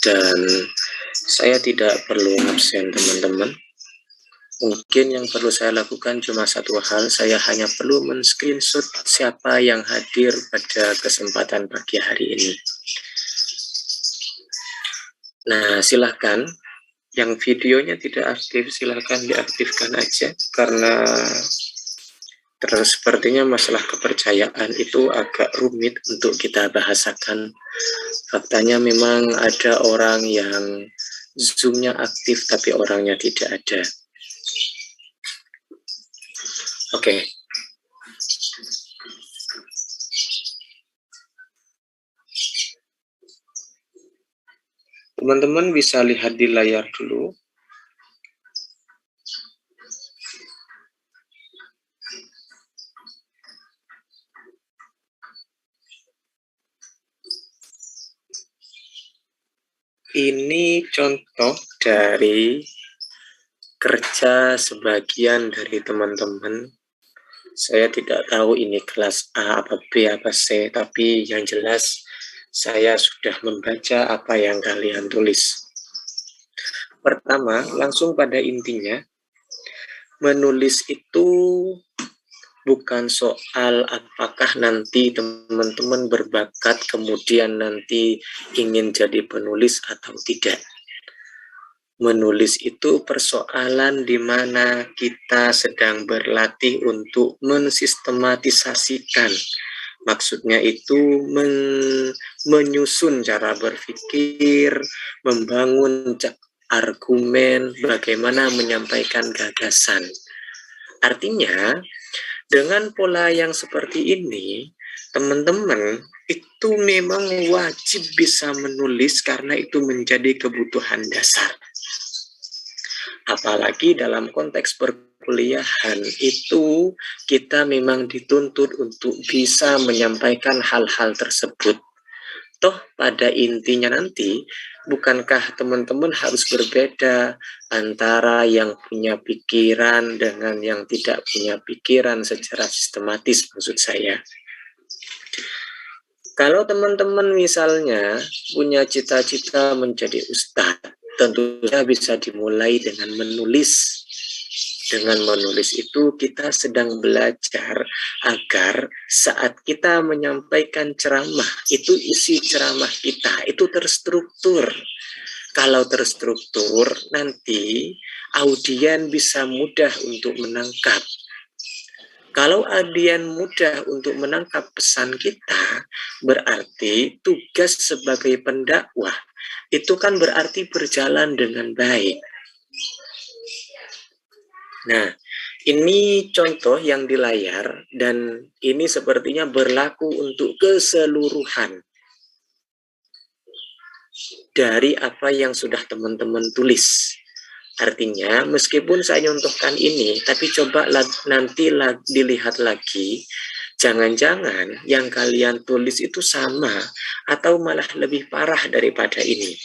dan saya tidak perlu absen, teman-teman. Mungkin yang perlu saya lakukan cuma satu hal, saya hanya perlu men-screenshot siapa yang hadir pada kesempatan pagi hari ini. Nah, silahkan yang videonya tidak aktif, silahkan diaktifkan aja, karena terus sepertinya masalah kepercayaan itu agak rumit untuk kita bahasakan. Faktanya memang ada orang yang Zoom-nya aktif tapi orangnya tidak ada. Oke. Teman-teman bisa lihat di layar dulu. Ini contoh dari kerja sebagian dari teman-teman. Saya tidak tahu ini kelas A, apa B, apa C, tapi yang jelas saya sudah membaca apa yang kalian tulis. Pertama, langsung pada intinya, menulis itu bukan soal apakah nanti teman-teman berbakat kemudian nanti ingin jadi penulis atau tidak. Menulis itu persoalan di mana kita sedang berlatih untuk mensistematisasikan. Maksudnya itu menyusun cara berpikir, membangun argumen, bagaimana menyampaikan gagasan. Artinya, dengan pola yang seperti ini, teman-teman itu memang wajib bisa menulis karena itu menjadi kebutuhan dasar. Apalagi dalam konteks perkuliahan itu kita memang dituntut untuk bisa menyampaikan hal-hal tersebut. Toh pada intinya nanti, bukankah teman-teman harus berbeda antara yang punya pikiran dengan yang tidak punya pikiran secara sistematis, maksud saya. Kalau teman-teman misalnya punya cita-cita menjadi ustadz, tentunya bisa dimulai dengan menulis. Dengan menulis itu kita sedang belajar agar saat kita menyampaikan ceramah, itu isi ceramah kita itu terstruktur. Kalau terstruktur, nanti audien bisa mudah untuk menangkap. Kalau audien mudah untuk menangkap pesan kita, berarti tugas sebagai pendakwah itu kan berarti berjalan dengan baik. Nah, ini contoh yang di layar dan ini sepertinya berlaku untuk keseluruhan dari apa yang sudah teman-teman tulis. Artinya, meskipun saya nyontohkan ini, tapi coba nanti dilihat lagi, jangan-jangan yang kalian tulis itu sama atau malah lebih parah daripada ini.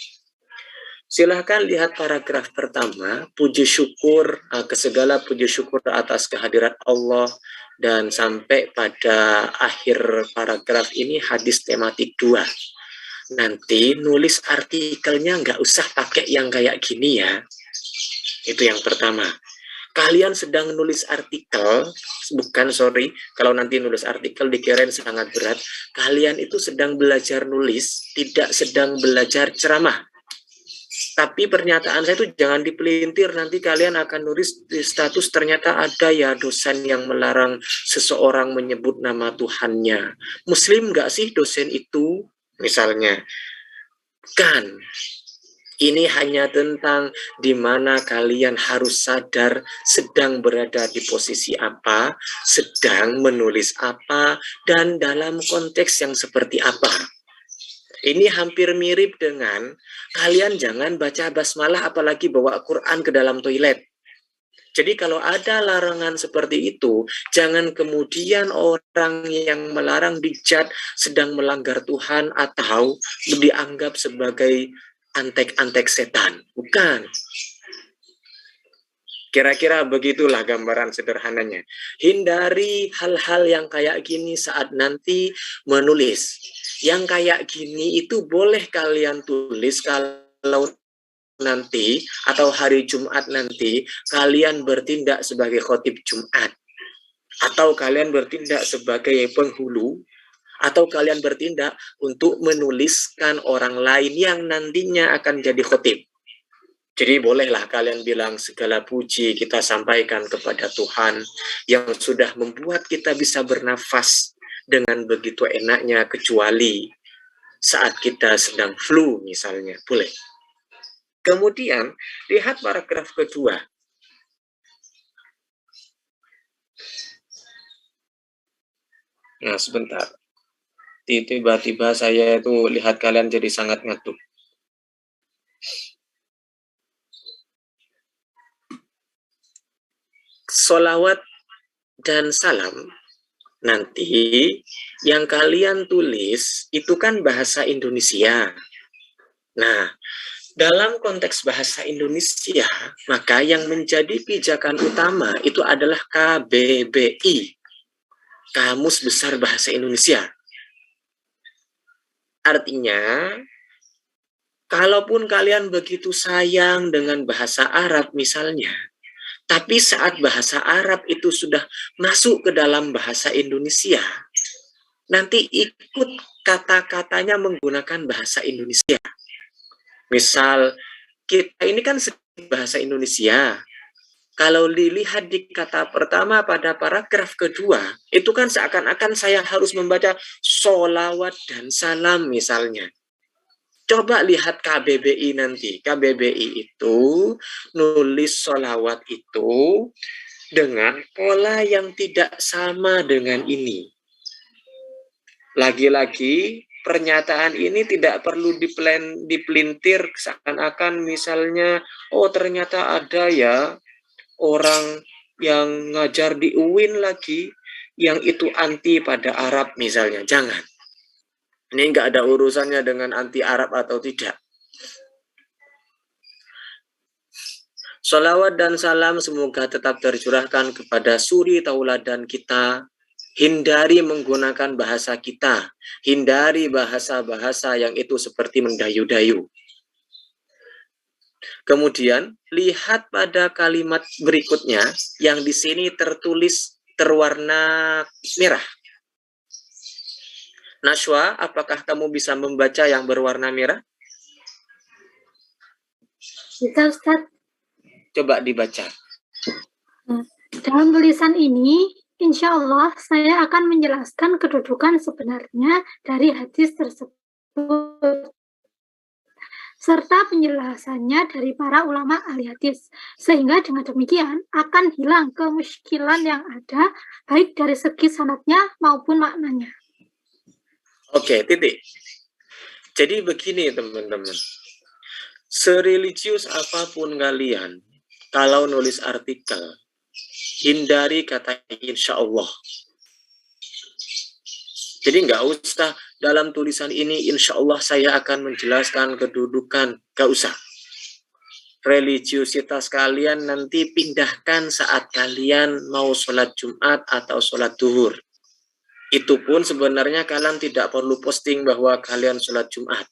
Silahkan lihat paragraf pertama, puji syukur, ke segala puji syukur atas kehadirat Allah, dan sampai pada akhir paragraf ini hadis tematik 2. Nanti nulis artikelnya nggak usah pakai yang kayak gini ya. Itu yang pertama. Kalian sedang nulis artikel, kalau nanti nulis artikel dikirain sangat berat, kalian itu sedang belajar nulis, tidak sedang belajar ceramah. Tapi pernyataan saya itu jangan dipelintir, nanti kalian akan nulis di status ternyata ada ya dosen yang melarang seseorang menyebut nama Tuhannya. Muslim nggak sih dosen itu? Misalnya. Kan. Ini hanya tentang di mana kalian harus sadar sedang berada di posisi apa, sedang menulis apa, dan dalam konteks yang seperti apa. Ini hampir mirip dengan kalian jangan baca basmalah apalagi bawa Quran ke dalam toilet. Jadi kalau ada larangan seperti itu, jangan kemudian orang yang melarang dijat sedang melanggar Tuhan atau dianggap sebagai antek-antek setan. Bukan. Kira-kira begitulah gambaran sederhananya. Hindari hal-hal yang kayak gini saat nanti menulis. Yang kayak gini itu boleh kalian tulis kalau kalau nanti atau hari Jumat nanti kalian bertindak sebagai khotib Jumat, atau kalian bertindak sebagai penghulu, atau kalian bertindak untuk menuliskan orang lain yang nantinya akan jadi khotib. Jadi bolehlah kalian bilang segala puji kita sampaikan kepada Tuhan yang sudah membuat kita bisa bernafas dengan begitu enaknya, kecuali saat kita sedang flu misalnya. Boleh. Kemudian lihat paragraf kedua. Nah, sebentar. Tiba-tiba saya itu lihat kalian jadi sangat ngantuk. Sholawat dan salam nanti yang kalian tulis itu kan bahasa Indonesia. Nah, dalam konteks bahasa Indonesia, maka yang menjadi pijakan utama itu adalah KBBI, Kamus Besar Bahasa Indonesia. Artinya, kalaupun kalian begitu sayang dengan bahasa Arab misalnya, tapi saat bahasa Arab itu sudah masuk ke dalam bahasa Indonesia, nanti ikut kata-katanya menggunakan bahasa Indonesia. Misal, kita ini kan bahasa Indonesia. Kalau dilihat di kata pertama pada paragraf kedua, itu kan seakan-akan saya harus membaca sholawat dan salam misalnya. Coba lihat KBBI nanti. KBBI itu nulis sholawat itu dengan pola yang tidak sama dengan ini. Lagi-lagi pernyataan ini tidak perlu dipelintir seakan-akan misalnya, oh ternyata ada ya orang yang ngajar di UIN lagi yang itu anti pada Arab misalnya. Jangan. Ini nggak ada urusannya dengan anti Arab atau tidak. Sholawat dan salam semoga tetap tercurahkan kepada suri tauladan kita. Hindari menggunakan bahasa kita. Hindari bahasa-bahasa yang itu seperti mendayu-dayu. Kemudian, lihat pada kalimat berikutnya yang di sini tertulis terwarna merah. Nashwa, apakah kamu bisa membaca yang berwarna merah? Bisa, Ustaz. Coba dibaca. Dalam tulisan ini, insya Allah saya akan menjelaskan kedudukan sebenarnya dari hadis tersebut, serta penjelasannya dari para ulama ahli hadis. Sehingga dengan demikian akan hilang kemusykilan yang ada, baik dari segi sanadnya maupun maknanya. Oke, titik. Jadi begini teman-teman. Sereligius apapun kalian, kalau nulis artikel, hindari kata insya Allah. Jadi nggak usah dalam tulisan ini insya Allah saya akan menjelaskan kedudukan, nggak usah. Religiusitas kalian nanti pindahkan saat kalian mau sholat Jumat atau sholat duhur. Itu pun sebenarnya kalian tidak perlu posting bahwa kalian sholat Jumat.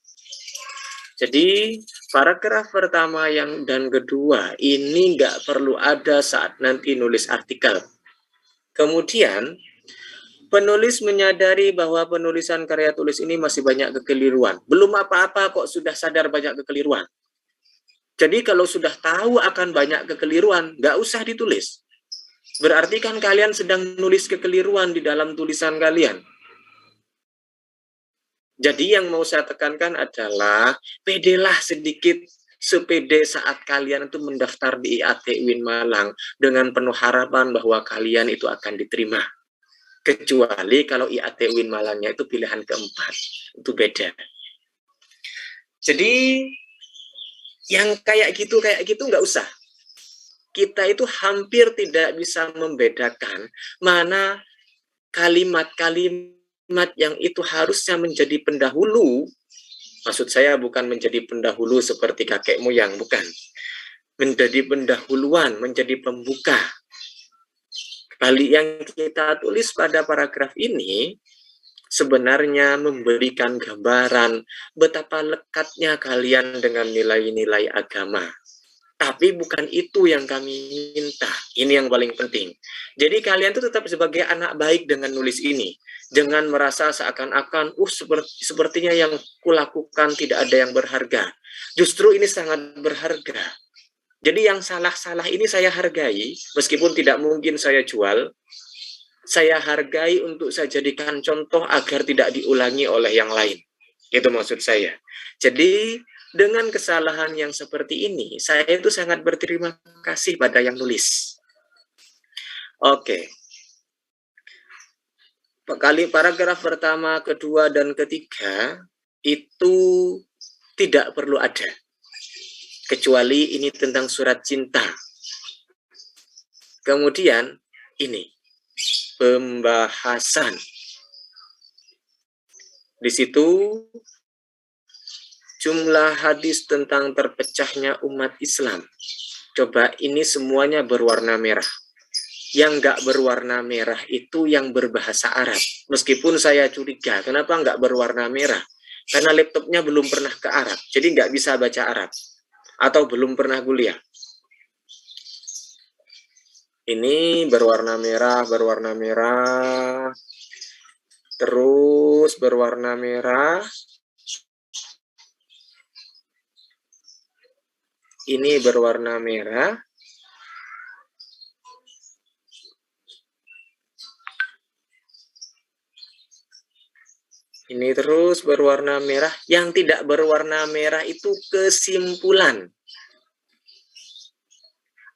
Jadi paragraf pertama dan kedua ini nggak perlu ada saat nanti nulis artikel. Kemudian penulis menyadari bahwa penulisan karya tulis ini masih banyak kekeliruan. Belum apa-apa kok sudah sadar banyak kekeliruan. Jadi kalau sudah tahu akan banyak kekeliruan, nggak usah ditulis. Berarti kan kalian sedang nulis kekeliruan di dalam tulisan kalian. Jadi yang mau saya tekankan adalah pedelah sedikit sepede saat kalian itu mendaftar di IAT UIN Malang dengan penuh harapan bahwa kalian itu akan diterima. Kecuali kalau IAT UIN Malangnya itu pilihan keempat. Itu beda. Jadi yang kayak gitu nggak usah. Kita itu hampir tidak bisa membedakan mana kalimat-kalimat yang itu harusnya menjadi pendahulu. Maksud saya bukan menjadi pendahulu seperti kakek moyang, bukan. Menjadi pendahuluan, menjadi pembuka. Kali yang kita tulis pada paragraf ini, sebenarnya memberikan gambaran betapa lekatnya kalian dengan nilai-nilai agama. Tapi bukan itu yang kami minta. Ini yang paling penting. Jadi kalian tuh tetap sebagai anak baik dengan nulis ini. Jangan merasa seakan-akan, sepertinya yang kulakukan tidak ada yang berharga. Justru ini sangat berharga. Jadi yang salah-salah ini saya hargai, meskipun tidak mungkin saya jual, saya hargai untuk saya jadikan contoh agar tidak diulangi oleh yang lain. Itu maksud saya. Jadi dengan kesalahan yang seperti ini, saya itu sangat berterima kasih pada yang nulis. Oke. Kali paragraf pertama, kedua, dan ketiga itu tidak perlu ada. Kecuali ini tentang surat cinta. Kemudian ini pembahasan. Di situ jumlah hadis tentang terpecahnya umat Islam. Coba ini semuanya berwarna merah. Yang nggak berwarna merah itu yang berbahasa Arab. Meskipun saya curiga, kenapa nggak berwarna merah? Karena laptopnya belum pernah ke Arab, jadi nggak bisa baca Arab. Atau belum pernah kuliah. Ini berwarna merah, terus berwarna merah. Ini berwarna merah. Ini terus berwarna merah. Yang tidak berwarna merah itu kesimpulan.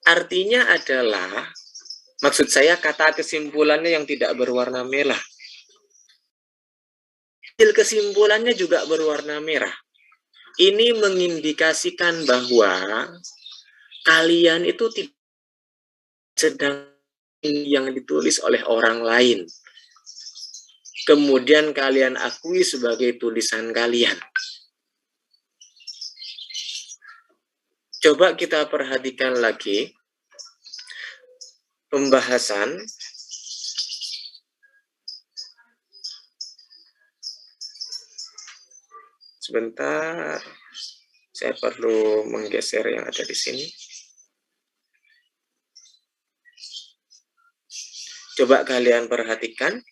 Artinya adalah, maksud saya kata kesimpulannya yang tidak berwarna merah. Kesimpulannya juga berwarna merah. Ini mengindikasikan bahwa kalian itu tidak sedang yang ditulis oleh orang lain. Kemudian kalian akui sebagai tulisan kalian. Coba kita perhatikan lagi pembahasan. Sebentar, saya perlu menggeser yang ada di sini. Coba kalian perhatikan.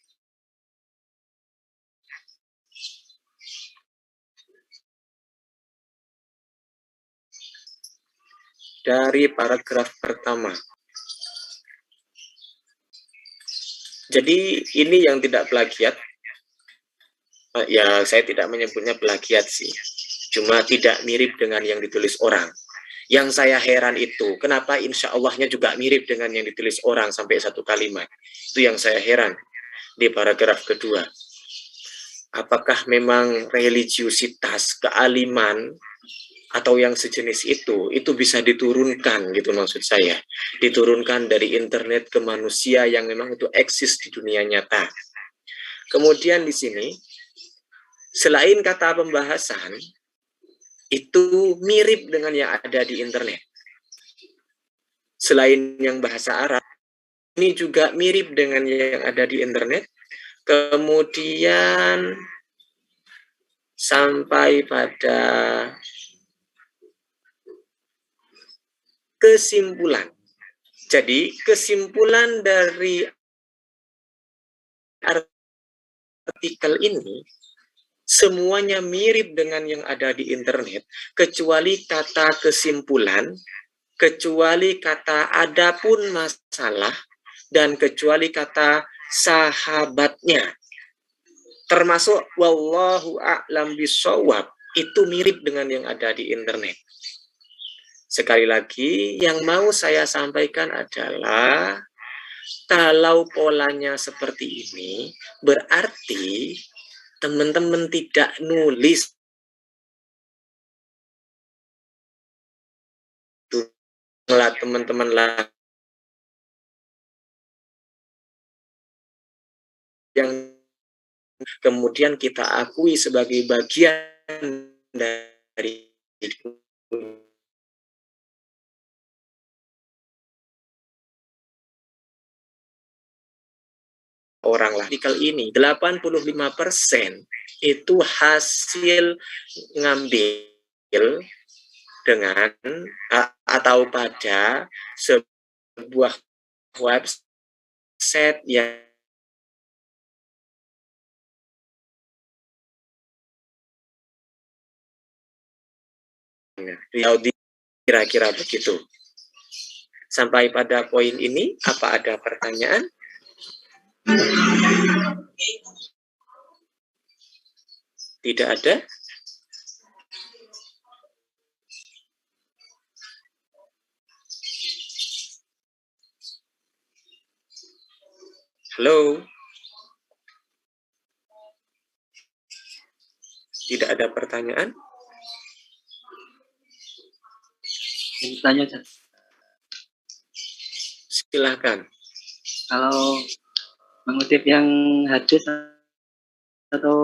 Dari paragraf pertama. Jadi ini yang tidak plagiat. Ya, saya tidak menyebutnya plagiat sih. Cuma tidak mirip dengan yang ditulis orang. Yang saya heran itu, kenapa insya Allahnya juga mirip dengan yang ditulis orang sampai satu kalimat. Itu yang saya heran di paragraf kedua. Apakah memang religiusitas, kealiman, atau yang sejenis itu bisa diturunkan gitu maksud saya. Diturunkan dari internet ke manusia yang memang itu eksis di dunia nyata. Kemudian di sini, selain kata pembahasan, itu mirip dengan yang ada di internet. Selain yang bahasa Arab, ini juga mirip dengan yang ada di internet. Kemudian sampai pada kesimpulan. Jadi kesimpulan dari artikel ini semuanya mirip dengan yang ada di internet, kecuali kata kesimpulan, kecuali kata adapun masalah, dan kecuali kata sahabatnya. Termasuk wallahu a'lam bishawab, itu mirip dengan yang ada di internet. Sekali lagi, yang mau saya sampaikan adalah kalau polanya seperti ini, berarti teman-teman tidak nulis. Teman-teman lah yang kemudian kita akui sebagai bagian dari orang lah. Artikel ini 85% itu hasil ngambil dengan atau pada sebuah website yang diaudit, kira-kira begitu. Sampai pada poin ini, apa ada pertanyaan? Tidak ada? Halo? Tidak ada pertanyaan? Tanya, Silakan. kalau mengutip yang hadis atau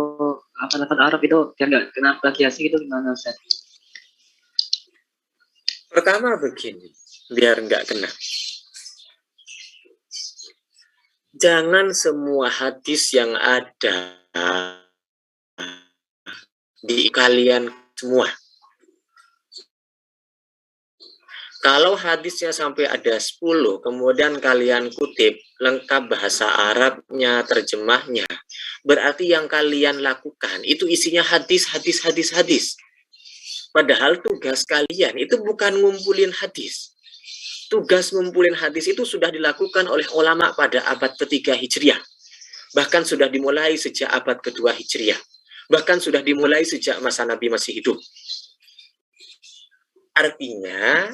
lafaz Arab itu biar nggak kena plagiasi gitu gimana Ustaz? Pertama begini, biar nggak kena. Jangan semua hadis yang ada di kalian semua. Kalau hadisnya sampai ada 10, kemudian kalian kutip lengkap bahasa Arabnya, terjemahnya, berarti yang kalian lakukan itu isinya hadis. Padahal tugas kalian itu bukan ngumpulin hadis. Tugas ngumpulin hadis itu sudah dilakukan oleh ulama pada abad ketiga Hijriah. Bahkan sudah dimulai sejak abad kedua Hijriah. Bahkan sudah dimulai sejak masa Nabi masih hidup. Artinya,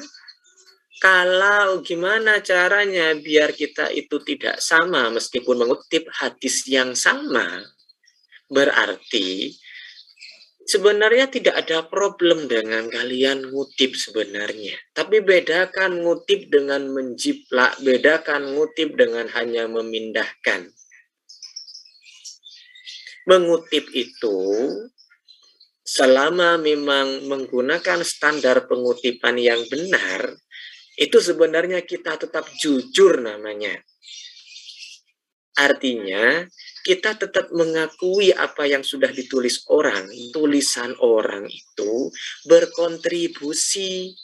kalau gimana caranya biar kita itu tidak sama meskipun mengutip hadis yang sama, berarti sebenarnya tidak ada problem dengan kalian ngutip sebenarnya. Tapi bedakan ngutip dengan menjiplak, bedakan ngutip dengan hanya memindahkan. Mengutip itu selama memang menggunakan standar pengutipan yang benar, itu sebenarnya kita tetap jujur namanya. Artinya, kita tetap mengakui apa yang sudah ditulis orang. Tulisan orang itu berkontribusi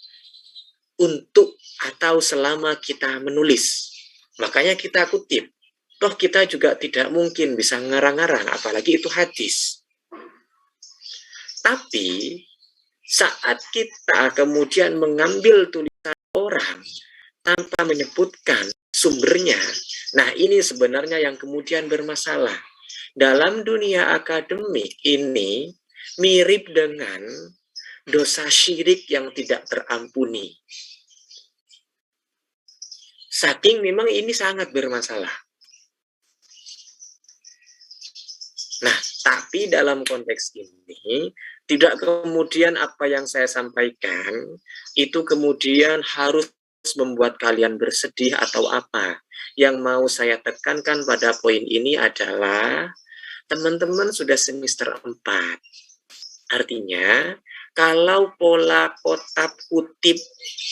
untuk atau selama kita menulis. Makanya kita kutip. Toh kita juga tidak mungkin bisa ngarang-ngarang, apalagi itu hadis. Tapi, saat kita kemudian mengambil tulisan orang tanpa menyebutkan sumbernya, nah ini sebenarnya yang kemudian bermasalah. Dalam dunia akademik ini mirip dengan dosa syirik yang tidak terampuni. Saking memang ini sangat bermasalah. Nah, tapi dalam konteks ini, tidak kemudian apa yang saya sampaikan, itu kemudian harus membuat kalian bersedih atau apa. Yang mau saya tekankan pada poin ini adalah, teman-teman sudah semester 4. Artinya, kalau pola kotak kutip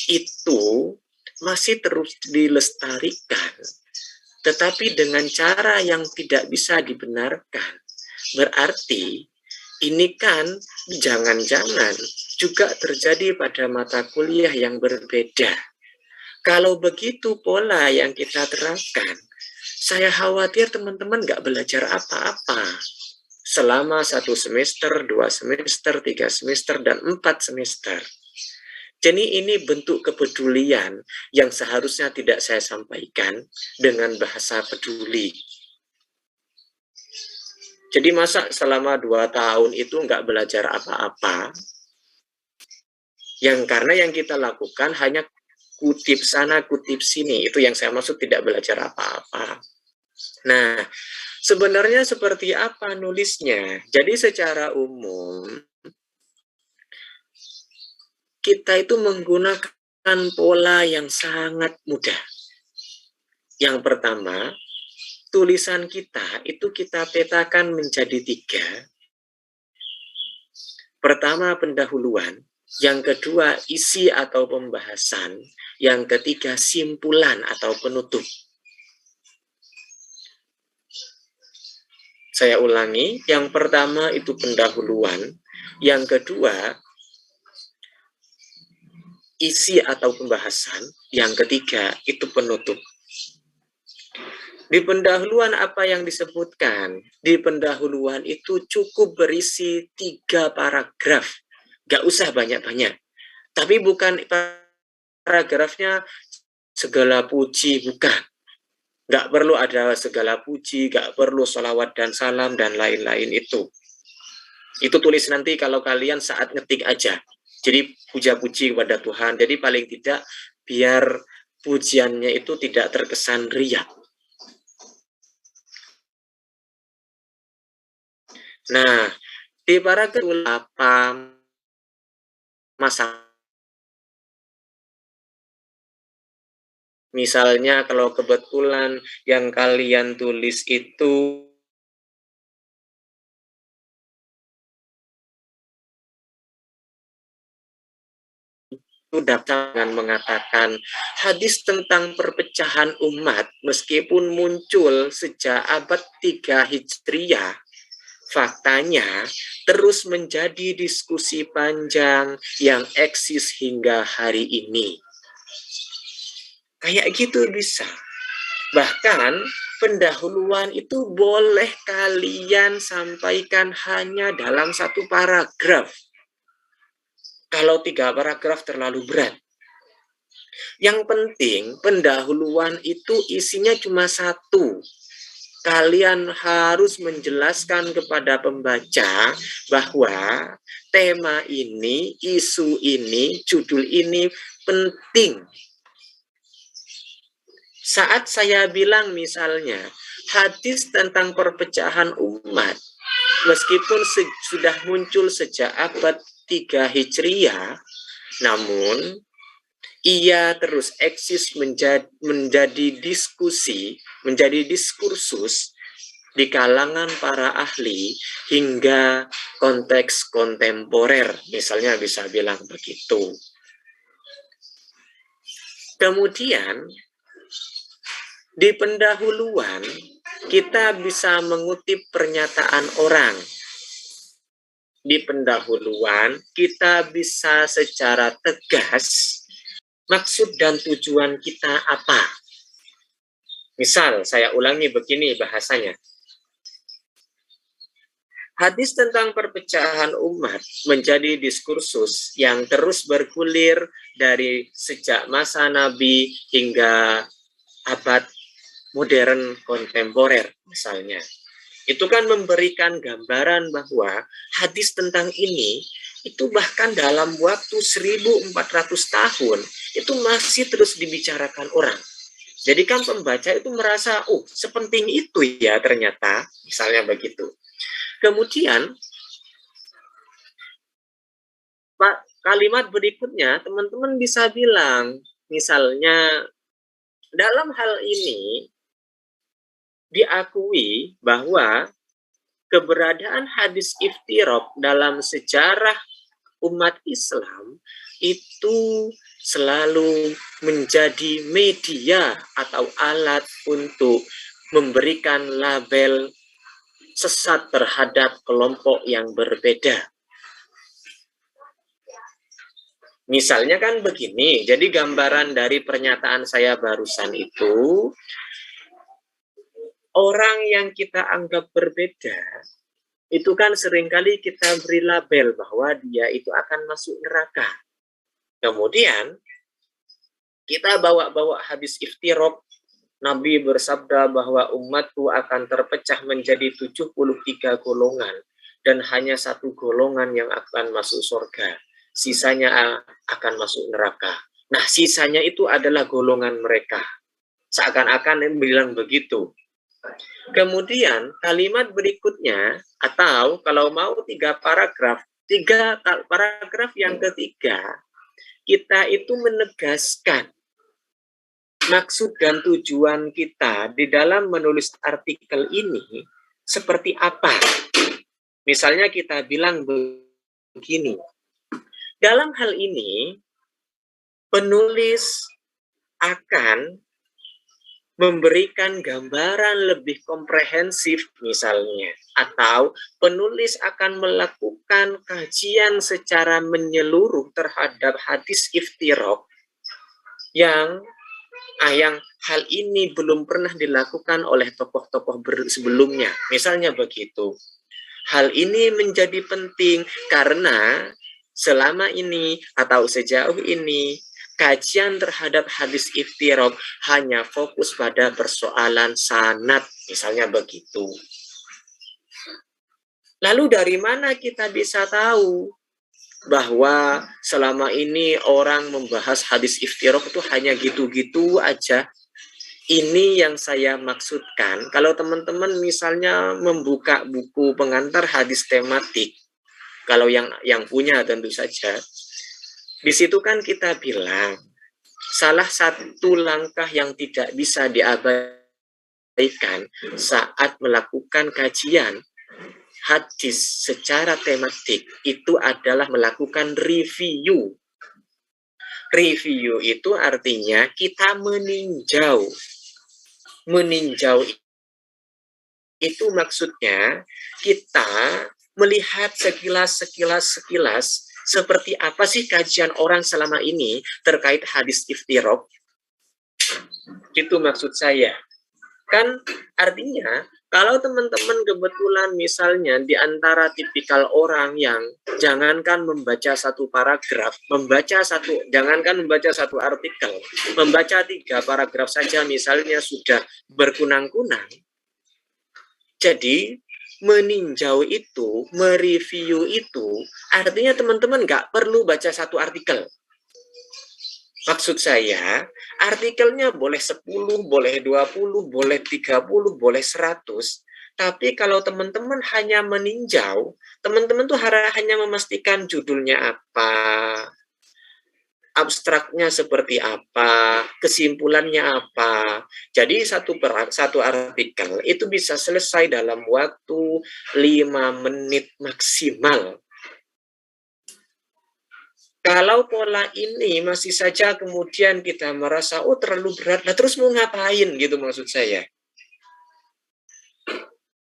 itu masih terus dilestarikan, tetapi dengan cara yang tidak bisa dibenarkan, berarti ini kan jangan-jangan juga terjadi pada mata kuliah yang berbeda. Kalau begitu pola yang kita terapkan, saya khawatir teman-teman nggak belajar apa-apa selama 1 semester, 2 semester, 3 semester, dan 4 semester. Jadi ini bentuk kepedulian yang seharusnya tidak saya sampaikan dengan bahasa peduli. Jadi masa selama 2 tahun itu nggak belajar apa-apa? Karena yang kita lakukan hanya kutip sana, kutip sini. Itu yang saya maksud tidak belajar apa-apa. Nah, sebenarnya seperti apa nulisnya? Jadi secara umum, kita itu menggunakan pola yang sangat mudah. Yang pertama, tulisan kita itu kita petakan menjadi 3. Pertama, pendahuluan. Yang kedua, isi atau pembahasan. Yang ketiga, simpulan atau penutup. Saya ulangi, yang pertama itu pendahuluan, yang kedua isi atau pembahasan, yang ketiga itu penutup. Di pendahuluan apa yang disebutkan? Di pendahuluan itu cukup berisi 3 paragraf. Gak usah banyak-banyak. Tapi bukan paragrafnya segala puji, bukan. Gak perlu ada segala puji, gak perlu sholawat dan salam dan lain-lain itu. Itu tulis nanti kalau kalian saat ngetik aja. Jadi puja-puji kepada Tuhan. Jadi paling tidak biar pujiannya itu tidak terkesan riak. Nah, di paragraf apa masalah? Misalnya kalau kebetulan yang kalian tulis itu sudah dengan mengatakan hadis tentang perpecahan umat meskipun muncul sejak abad 3 Hijriah, faktanya terus menjadi diskusi panjang yang eksis hingga hari ini. Kayak gitu bisa. Bahkan pendahuluan itu boleh kalian sampaikan hanya dalam 1 paragraf. Kalau 3 paragraf terlalu berat. Yang penting pendahuluan itu isinya cuma 1. Kalian harus menjelaskan kepada pembaca bahwa tema ini, isu ini, judul ini penting. Saat saya bilang misalnya hadis tentang perpecahan umat, meskipun sudah muncul sejak abad 3 Hijriah, namun ia terus eksis menjadi diskusi, menjadi diskursus di kalangan para ahli hingga konteks kontemporer, misalnya bisa bilang begitu. Kemudian di pendahuluan kita bisa mengutip pernyataan orang. Di pendahuluan kita bisa secara tegas maksud dan tujuan kita apa. Misal, saya ulangi begini bahasanya. Hadis tentang perpecahan umat menjadi diskursus yang terus bergulir dari sejak masa Nabi hingga abad modern kontemporer misalnya. Itu kan memberikan gambaran bahwa hadis tentang ini itu bahkan dalam waktu 1400 tahun itu masih terus dibicarakan orang. Jadi kan pembaca itu merasa, oh sepenting itu ya ternyata, misalnya begitu. Kemudian kalimat berikutnya teman-teman bisa bilang, misalnya dalam hal ini diakui bahwa keberadaan hadis iftiraq dalam sejarah umat Islam itu selalu menjadi media atau alat untuk memberikan label sesat terhadap kelompok yang berbeda. Misalnya kan begini, jadi gambaran dari pernyataan saya barusan itu, orang yang kita anggap berbeda, itu kan seringkali kita beri label bahwa dia itu akan masuk neraka. Kemudian, kita bawa-bawa hadis iftiraq, Nabi bersabda bahwa umatku akan terpecah menjadi 73 golongan, dan hanya 1 golongan yang akan masuk surga. Sisanya akan masuk neraka. Nah, sisanya itu adalah golongan mereka. Seakan-akan bilang begitu. Kemudian kalimat berikutnya, atau kalau mau 3 paragraf yang ketiga, kita itu menegaskan maksud dan tujuan kita di dalam menulis artikel ini seperti apa. Misalnya kita bilang begini, dalam hal ini penulis akan memberikan gambaran lebih komprehensif misalnya, atau penulis akan melakukan kajian secara menyeluruh terhadap hadis iftiraq yang hal ini belum pernah dilakukan oleh tokoh-tokoh sebelumnya. Misalnya begitu. Hal ini menjadi penting karena selama ini atau sejauh ini kajian terhadap hadis iftiraq hanya fokus pada persoalan sanad, misalnya begitu. Lalu dari mana kita bisa tahu bahwa selama ini orang membahas hadis iftiraq itu hanya gitu-gitu aja? Ini yang saya maksudkan. Kalau teman-teman misalnya membuka buku pengantar hadis tematik, kalau yang punya tentu saja, di situ kan kita bilang salah satu langkah yang tidak bisa diabaikan saat melakukan kajian hadis secara tematik itu adalah melakukan review. Review itu artinya kita meninjau. Meninjau itu maksudnya kita melihat sekilas seperti apa sih kajian orang selama ini terkait hadis iftiraq. Itu maksud saya. Kan artinya kalau teman-teman kebetulan misalnya di antara tipikal orang yang jangankan membaca satu paragraf, jangankan membaca satu artikel, membaca 3 paragraf saja misalnya sudah berkunang-kunang. Jadi meninjau itu, mereview itu, artinya teman-teman nggak perlu baca satu artikel. Maksud saya, artikelnya boleh 10, boleh 20, boleh 30, boleh 100. Tapi kalau teman-teman hanya meninjau, teman-teman tuh hanya memastikan judulnya apa, abstraknya seperti apa, kesimpulannya apa. Jadi satu artikel itu bisa selesai dalam waktu 5 menit maksimal. Kalau pola ini masih saja kemudian kita merasa, oh terlalu berat, nah terus mau ngapain gitu maksud saya.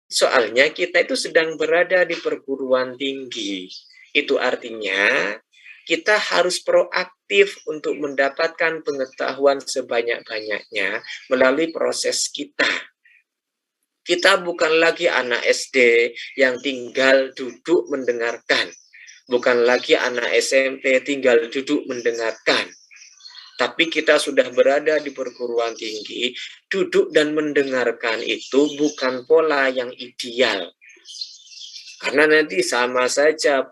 Soalnya kita itu sedang berada di perguruan tinggi. Itu artinya kita harus proaktif untuk mendapatkan pengetahuan sebanyak-banyaknya melalui proses kita. Kita bukan lagi anak SD yang tinggal duduk mendengarkan. Bukan lagi anak SMP tinggal duduk mendengarkan. Tapi kita sudah berada di perguruan tinggi, duduk dan mendengarkan itu bukan pola yang ideal. Karena nanti sama saja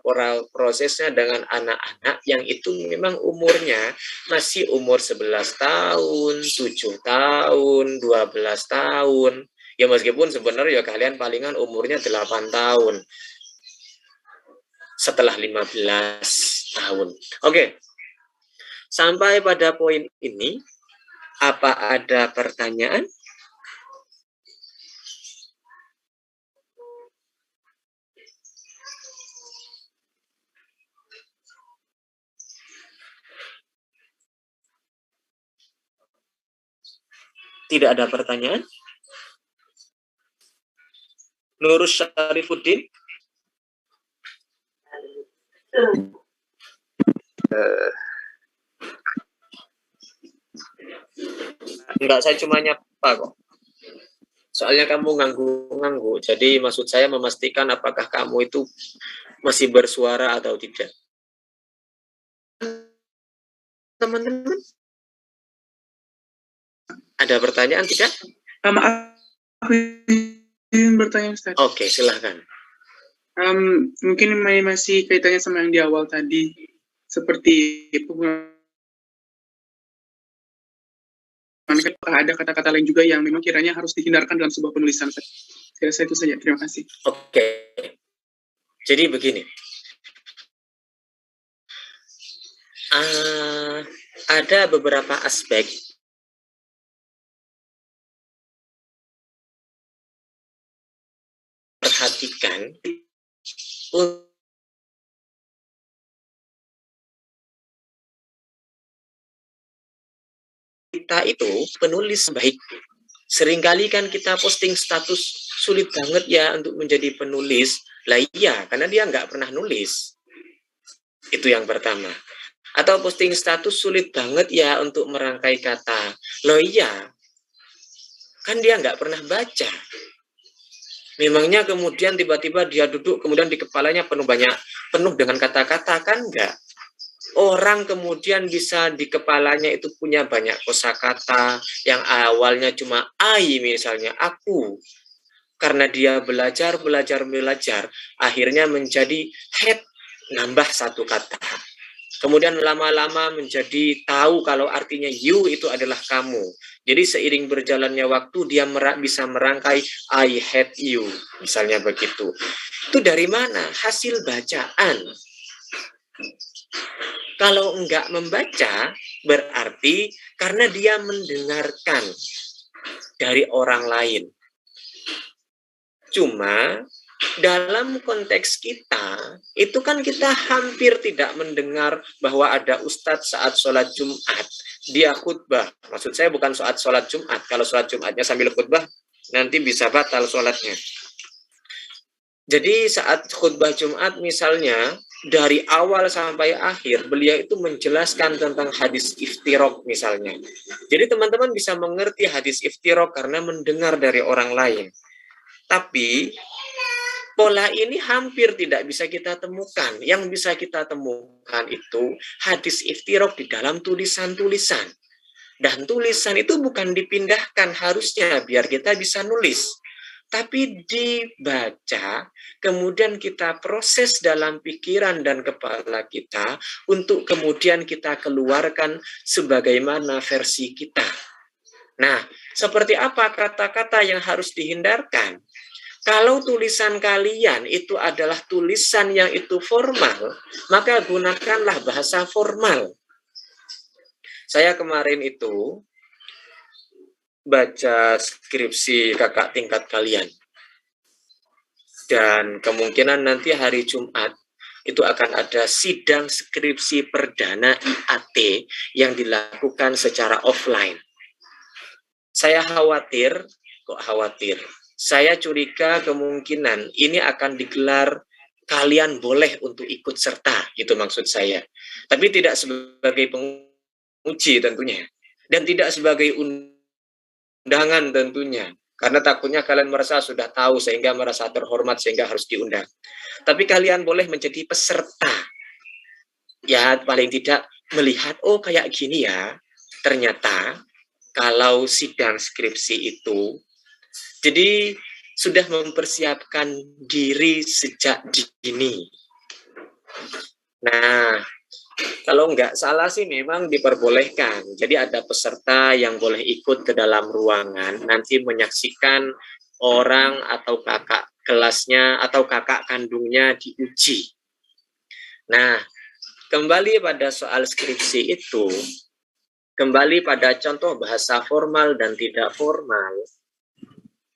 prosesnya dengan anak-anak yang itu memang umurnya masih umur 11 tahun, 7 tahun, 12 tahun. Ya meskipun sebenarnya kalian palingan umurnya 8 tahun. Setelah 15 tahun. Oke. Sampai pada poin ini, apa ada pertanyaan? Tidak ada pertanyaan? Nurus Syarifuddin? Enggak, saya cuma nyapa kok. Soalnya kamu nganggu-nganggu. Jadi maksud saya memastikan apakah kamu itu masih bersuara atau tidak. Teman-teman? Ada pertanyaan tidak? Maaf, aku ingin bertanya Ustaz. Oke, silahkan. Mungkin masih kaitannya sama yang di awal tadi, seperti penggunaan, ada kata-kata lain juga yang memang kiranya harus dihindarkan dalam sebuah penulisan. Saya rasa itu saja. Terima kasih. Oke. Jadi begini. Ada beberapa aspek perhatikan kita itu penulis baik. Seringkali kan kita posting status sulit banget ya untuk menjadi penulis. Lah iya, karena dia nggak pernah nulis. Itu yang pertama. Atau posting status sulit banget ya untuk merangkai kata. Loh iya, kan dia nggak pernah baca. Memangnya kemudian tiba-tiba dia duduk, kemudian di kepalanya penuh dengan kata-kata, kan enggak. Orang kemudian bisa di kepalanya itu punya banyak kosakata yang awalnya cuma I misalnya, aku. Karena dia belajar, akhirnya menjadi head, nambah satu kata. Kemudian lama-lama menjadi tahu kalau artinya you itu adalah kamu. Jadi seiring berjalannya waktu dia bisa merangkai I hate you, misalnya begitu. Itu dari mana? Hasil bacaan. Kalau enggak membaca, berarti karena dia mendengarkan dari orang lain. Cuma dalam konteks kita, itu kan kita hampir tidak mendengar bahwa ada ustadz saat sholat Jumat, dia khutbah. Maksud saya bukan saat sholat Jumat. Kalau sholat Jumatnya sambil khutbah, nanti bisa batal sholatnya. Jadi saat khutbah Jumat misalnya, dari awal sampai akhir, beliau itu menjelaskan tentang hadis iftiraq misalnya. Jadi teman-teman bisa mengerti hadis iftiraq karena mendengar dari orang lain. Tapi pola ini hampir tidak bisa kita temukan. Yang bisa kita temukan itu hadis iftiraq di dalam tulisan-tulisan. Dan tulisan itu bukan dipindahkan harusnya biar kita bisa nulis. Tapi dibaca, kemudian kita proses dalam pikiran dan kepala kita untuk kemudian kita keluarkan sebagaimana versi kita. Nah, seperti apa kata-kata yang harus dihindarkan? Kalau tulisan kalian itu adalah tulisan yang itu formal, maka gunakanlah bahasa formal. Saya kemarin itu baca skripsi kakak tingkat kalian. Dan kemungkinan nanti hari Jumat itu akan ada sidang skripsi perdana IAT yang dilakukan secara offline. Saya khawatir, saya curiga kemungkinan ini akan digelar kalian boleh untuk ikut serta, gitu maksud saya. Tapi tidak sebagai penguji tentunya. Dan tidak sebagai undangan tentunya. Karena takutnya kalian merasa sudah tahu sehingga merasa terhormat sehingga harus diundang. Tapi kalian boleh menjadi peserta. Ya paling tidak melihat, oh kayak gini ya. Ternyata kalau sidang skripsi itu, jadi sudah mempersiapkan diri sejak dini. Nah, kalau nggak salah sih memang diperbolehkan. Jadi ada peserta yang boleh ikut ke dalam ruangan, nanti menyaksikan orang atau kakak kelasnya atau kakak kandungnya diuji. Nah, kembali pada soal skripsi itu, kembali pada contoh bahasa formal dan tidak formal,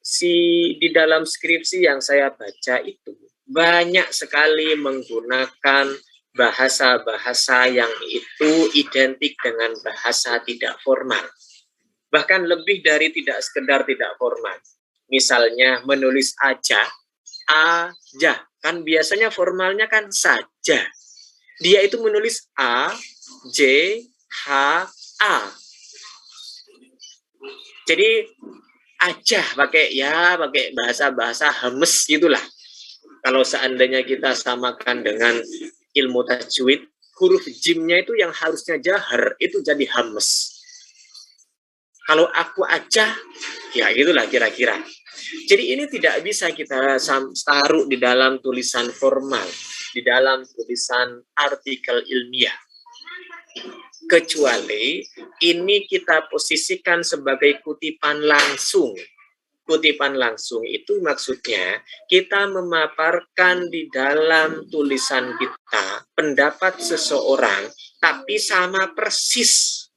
di dalam skripsi yang saya baca itu banyak sekali menggunakan bahasa-bahasa yang itu identik dengan bahasa tidak formal. Bahkan lebih dari tidak sekedar tidak formal. Misalnya menulis aja. Kan biasanya formalnya kan saja. Dia itu menulis A, J, H, A. Jadi aja pakai bahasa-bahasa hames gitulah. Kalau seandainya kita samakan dengan ilmu tajwid, huruf jimnya itu yang harusnya jahar itu jadi hames. Kalau aku aja, ya itulah kira-kira. Jadi ini tidak bisa kita taruh di dalam tulisan formal, di dalam tulisan artikel ilmiah. Kecuali ini kita posisikan sebagai kutipan langsung. Kutipan langsung itu maksudnya kita memaparkan di dalam tulisan kita pendapat seseorang tapi sama persis.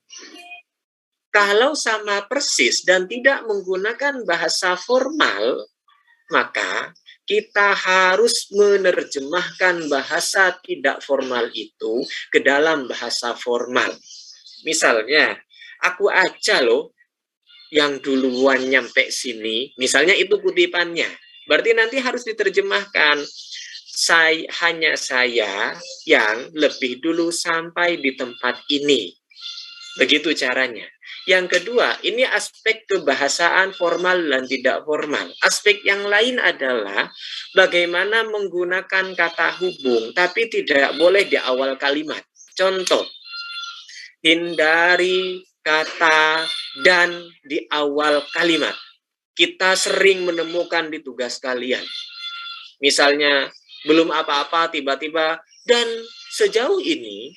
Kalau sama persis dan tidak menggunakan bahasa formal, maka kita harus menerjemahkan bahasa tidak formal itu ke dalam bahasa formal. Misalnya, aku aja loh yang duluan nyampe sini, misalnya itu kutipannya, berarti nanti harus diterjemahkan. Hanya saya yang lebih dulu sampai di tempat ini. Begitu caranya. Yang kedua, ini aspek kebahasaan formal dan tidak formal. Aspek yang lain adalah bagaimana menggunakan kata hubung, tapi tidak boleh di awal kalimat. Contoh, hindari kata dan di awal kalimat. Kita sering menemukan di tugas kalian. Misalnya, belum apa-apa, tiba-tiba, dan sejauh ini,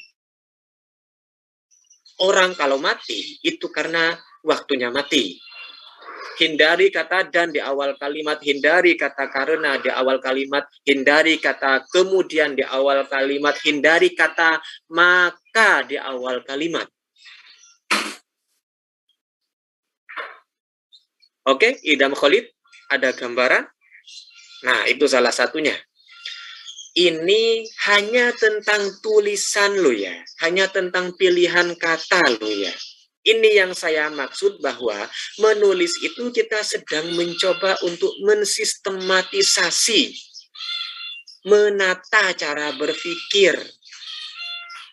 orang kalau mati, itu karena waktunya mati. Hindari kata dan di awal kalimat, hindari kata karena di awal kalimat, hindari kata kemudian di awal kalimat, hindari kata maka di awal kalimat. Oke, Idam Khalid, ada gambaran? Nah, itu salah satunya. Ini hanya tentang tulisan lo ya, hanya tentang pilihan kata lo ya. Ini yang saya maksud bahwa menulis itu kita sedang mencoba untuk mensistematisasi, menata cara berpikir.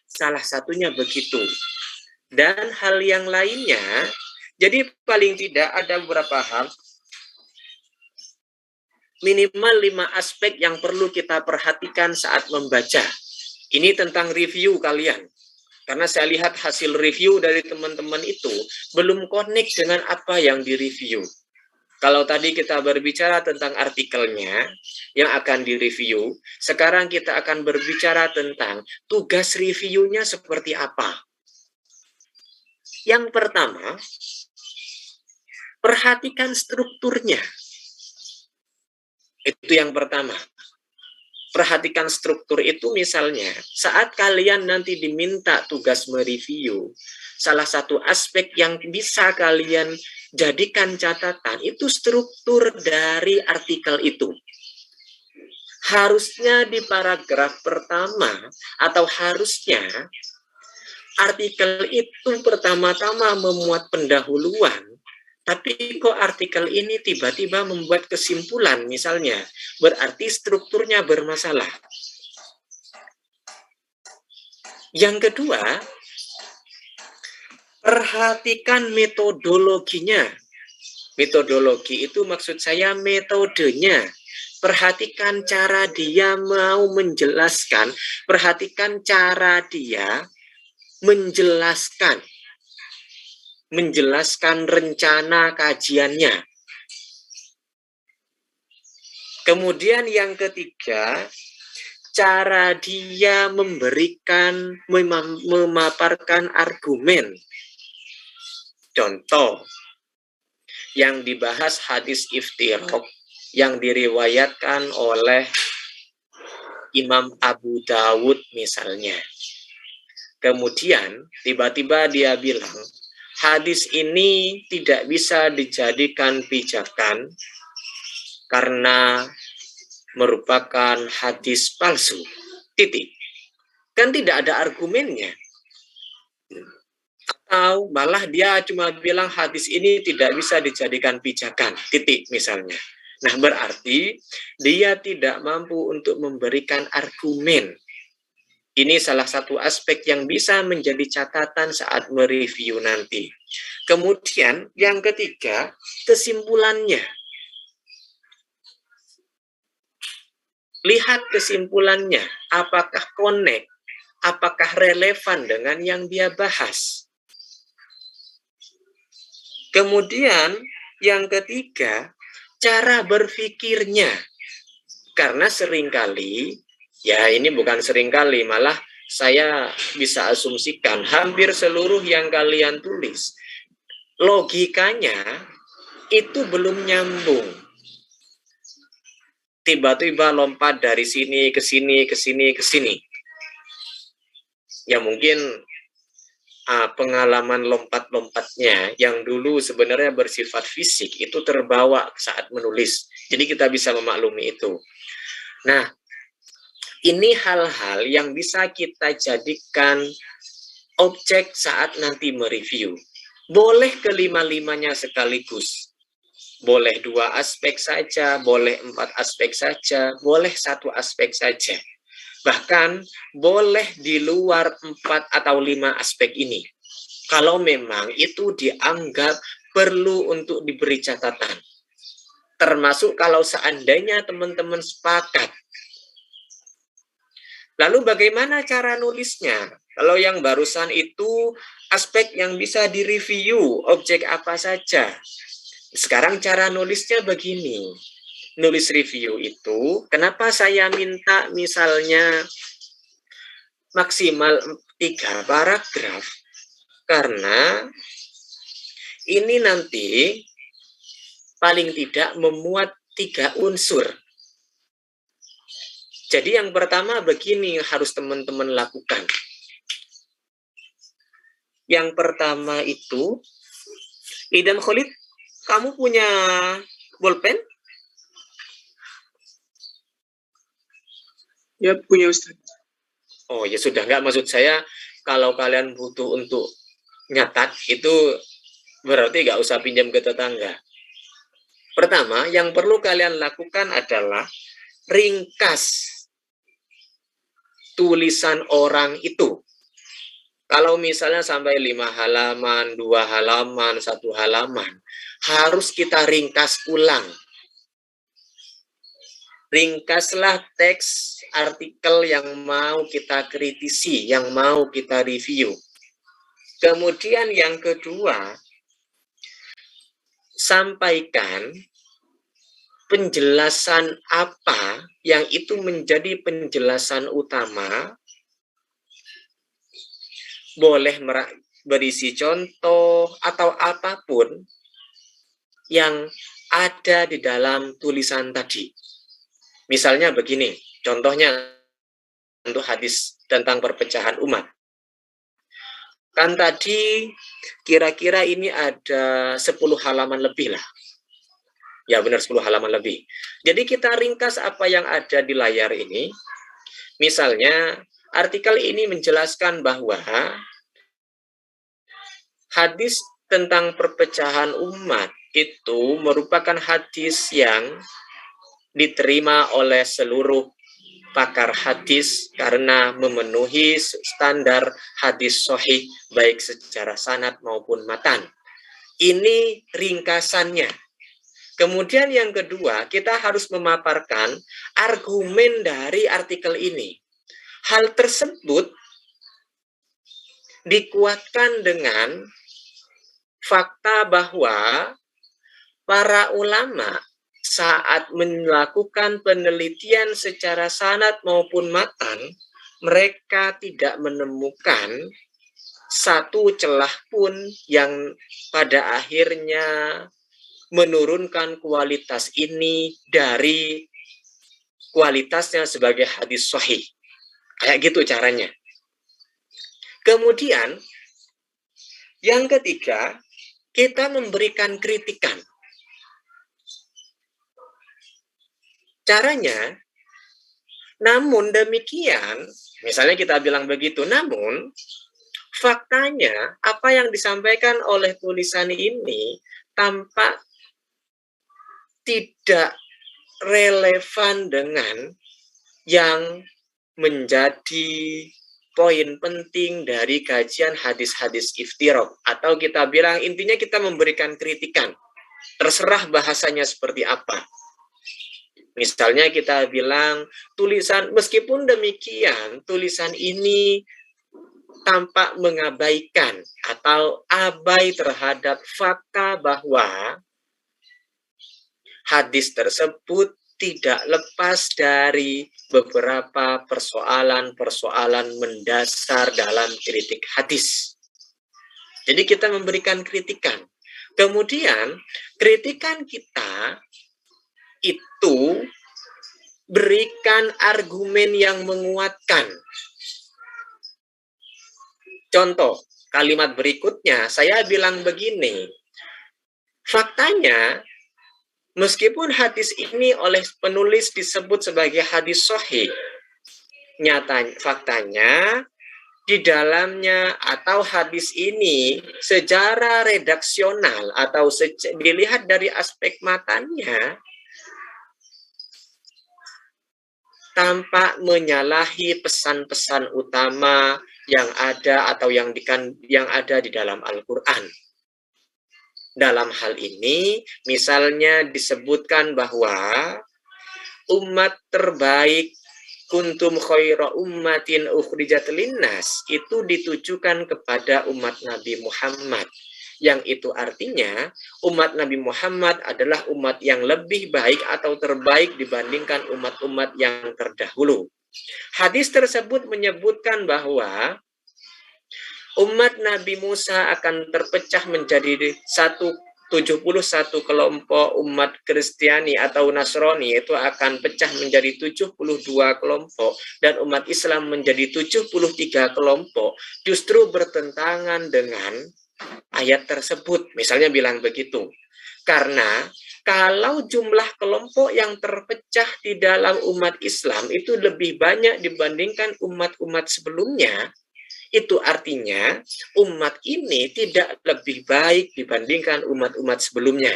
Salah satunya begitu. Dan hal yang lainnya, jadi paling tidak ada beberapa hal, minimal 5 aspek yang perlu kita perhatikan saat membaca. Ini tentang review kalian. Karena saya lihat hasil review dari teman-teman itu belum connect dengan apa yang direview. Kalau tadi kita berbicara tentang artikelnya yang akan direview, sekarang kita akan berbicara tentang tugas reviewnya seperti apa. Yang pertama, perhatikan strukturnya. Itu yang pertama. Perhatikan struktur itu misalnya, saat kalian nanti diminta tugas mereview, salah satu aspek yang bisa kalian jadikan catatan itu struktur dari artikel itu. Harusnya di paragraf pertama atau harusnya artikel itu pertama-tama memuat pendahuluan. Tapi kok artikel ini tiba-tiba membuat kesimpulan misalnya, berarti strukturnya bermasalah. Yang kedua, perhatikan metodologinya. Metodologi itu maksud saya metodenya. Perhatikan cara dia mau menjelaskan, perhatikan cara dia menjelaskan rencana kajiannya. Kemudian yang ketiga, cara dia memaparkan argumen. Contoh, yang dibahas hadis iftiraq yang diriwayatkan oleh Imam Abu Dawud misalnya. Kemudian tiba-tiba dia bilang, hadis ini tidak bisa dijadikan pijakan karena merupakan hadis palsu. Titik. Kan tidak ada argumennya. Atau malah dia cuma bilang hadis ini tidak bisa dijadikan pijakan. Titik misalnya. Nah, berarti dia tidak mampu untuk memberikan argumen. Ini salah satu aspek yang bisa menjadi catatan saat mereview nanti. Kemudian yang ketiga, kesimpulannya. Lihat kesimpulannya, apakah connect, apakah relevan dengan yang dia bahas. Kemudian yang ketiga, cara berpikirnya. Karena seringkali, ya ini bukan seringkali, malah saya bisa asumsikan hampir seluruh yang kalian tulis, logikanya itu belum nyambung. Tiba-tiba lompat dari sini ke sini, ke sini, ke sini. Ya mungkin pengalaman lompat-lompatnya yang dulu sebenarnya bersifat fisik itu terbawa saat menulis. Jadi kita bisa memaklumi itu. Nah, ini hal-hal yang bisa kita jadikan objek saat nanti mereview. Boleh kelima-limanya sekaligus. Boleh 2 aspek saja, boleh 4 aspek saja, boleh 1 aspek saja. Bahkan boleh di luar 4 atau 5 aspek ini. Kalau memang itu dianggap perlu untuk diberi catatan. Termasuk kalau seandainya teman-teman sepakat. Lalu bagaimana cara nulisnya? Kalau yang barusan itu aspek yang bisa direview, objek apa saja. Sekarang cara nulisnya begini. Nulis review itu, kenapa saya minta misalnya maksimal 3 paragraf? Karena ini nanti paling tidak memuat 3 unsur. Jadi yang pertama begini harus teman-teman lakukan. Yang pertama itu, Idam Khalid, kamu punya bolpen? Ya, punya Ustaz. Oh ya sudah, nggak, maksud saya kalau kalian butuh untuk nyatat itu berarti nggak usah pinjam ke tetangga. Pertama, yang perlu kalian lakukan adalah ringkas tulisan orang itu. Kalau misalnya sampai 5 halaman, 2 halaman, 1 halaman, harus kita ringkas ulang. Ringkaslah teks artikel yang mau kita kritisi, yang mau kita review. Kemudian yang kedua, sampaikan penjelasan apa yang itu menjadi penjelasan utama. Boleh berisi contoh atau apapun yang ada di dalam tulisan tadi. Misalnya begini, contohnya untuk hadis tentang perpecahan umat. Kan tadi kira-kira ini ada 10 halaman lebih lah. Ya benar, 10 halaman lebih. Jadi kita ringkas apa yang ada di layar ini. Misalnya artikel ini menjelaskan bahwa hadis tentang perpecahan umat itu merupakan hadis yang diterima oleh seluruh pakar hadis karena memenuhi standar hadis sahih baik secara sanad maupun matan. Ini ringkasannya. Kemudian yang kedua, kita harus memaparkan argumen dari artikel ini. Hal tersebut dikuatkan dengan fakta bahwa para ulama saat melakukan penelitian secara sanad maupun matan, mereka tidak menemukan satu celah pun yang pada akhirnya menurunkan kualitas ini dari kualitasnya sebagai hadis sahih. Kayak gitu caranya. Kemudian, yang ketiga, kita memberikan kritikan. Caranya, namun demikian, misalnya kita bilang begitu, namun faktanya apa yang disampaikan oleh tulisan ini tampak tidak relevan dengan yang menjadi poin penting dari kajian hadis-hadis iftiraq. Atau kita bilang intinya kita memberikan kritikan. Terserah bahasanya seperti apa. Misalnya kita bilang tulisan, meskipun demikian tulisan ini tampak mengabaikan atau abai terhadap fakta bahwa hadis tersebut tidak lepas dari beberapa persoalan-persoalan mendasar dalam kritik hadis. Jadi kita memberikan kritikan. Kemudian kritikan kita itu berikan argumen yang menguatkan. Contoh, kalimat berikutnya saya bilang begini. Faktanya, meskipun hadis ini oleh penulis disebut sebagai hadis sahih, faktanya di dalamnya atau hadis ini secara redaksional atau dilihat dari aspek matanya tampak menyalahi pesan-pesan utama yang ada atau yang ada di dalam Al-Qur'an. Dalam hal ini misalnya disebutkan bahwa umat terbaik kuntum khaira ummatin ukhrijat linnas itu ditujukan kepada umat Nabi Muhammad, yang itu artinya umat Nabi Muhammad adalah umat yang lebih baik atau terbaik dibandingkan umat-umat yang terdahulu. Hadis tersebut menyebutkan bahwa umat Nabi Musa akan terpecah menjadi 71 kelompok, umat Kristiani atau Nasrani itu akan pecah menjadi 72 kelompok, dan umat Islam menjadi 73 kelompok, justru bertentangan dengan ayat tersebut. Misalnya bilang begitu. Karena kalau jumlah kelompok yang terpecah di dalam umat Islam itu lebih banyak dibandingkan umat-umat sebelumnya, itu artinya umat ini tidak lebih baik dibandingkan umat-umat sebelumnya.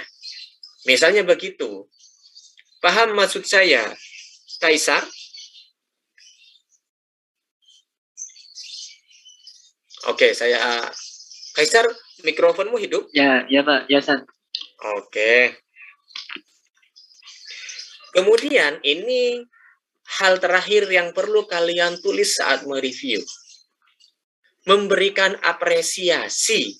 Misalnya begitu. Paham maksud saya, Kaisar? Oke, Kaisar, mikrofonmu hidup? Ya Pak, ya San. Oke. Kemudian ini hal terakhir yang perlu kalian tulis saat mereview. Memberikan apresiasi.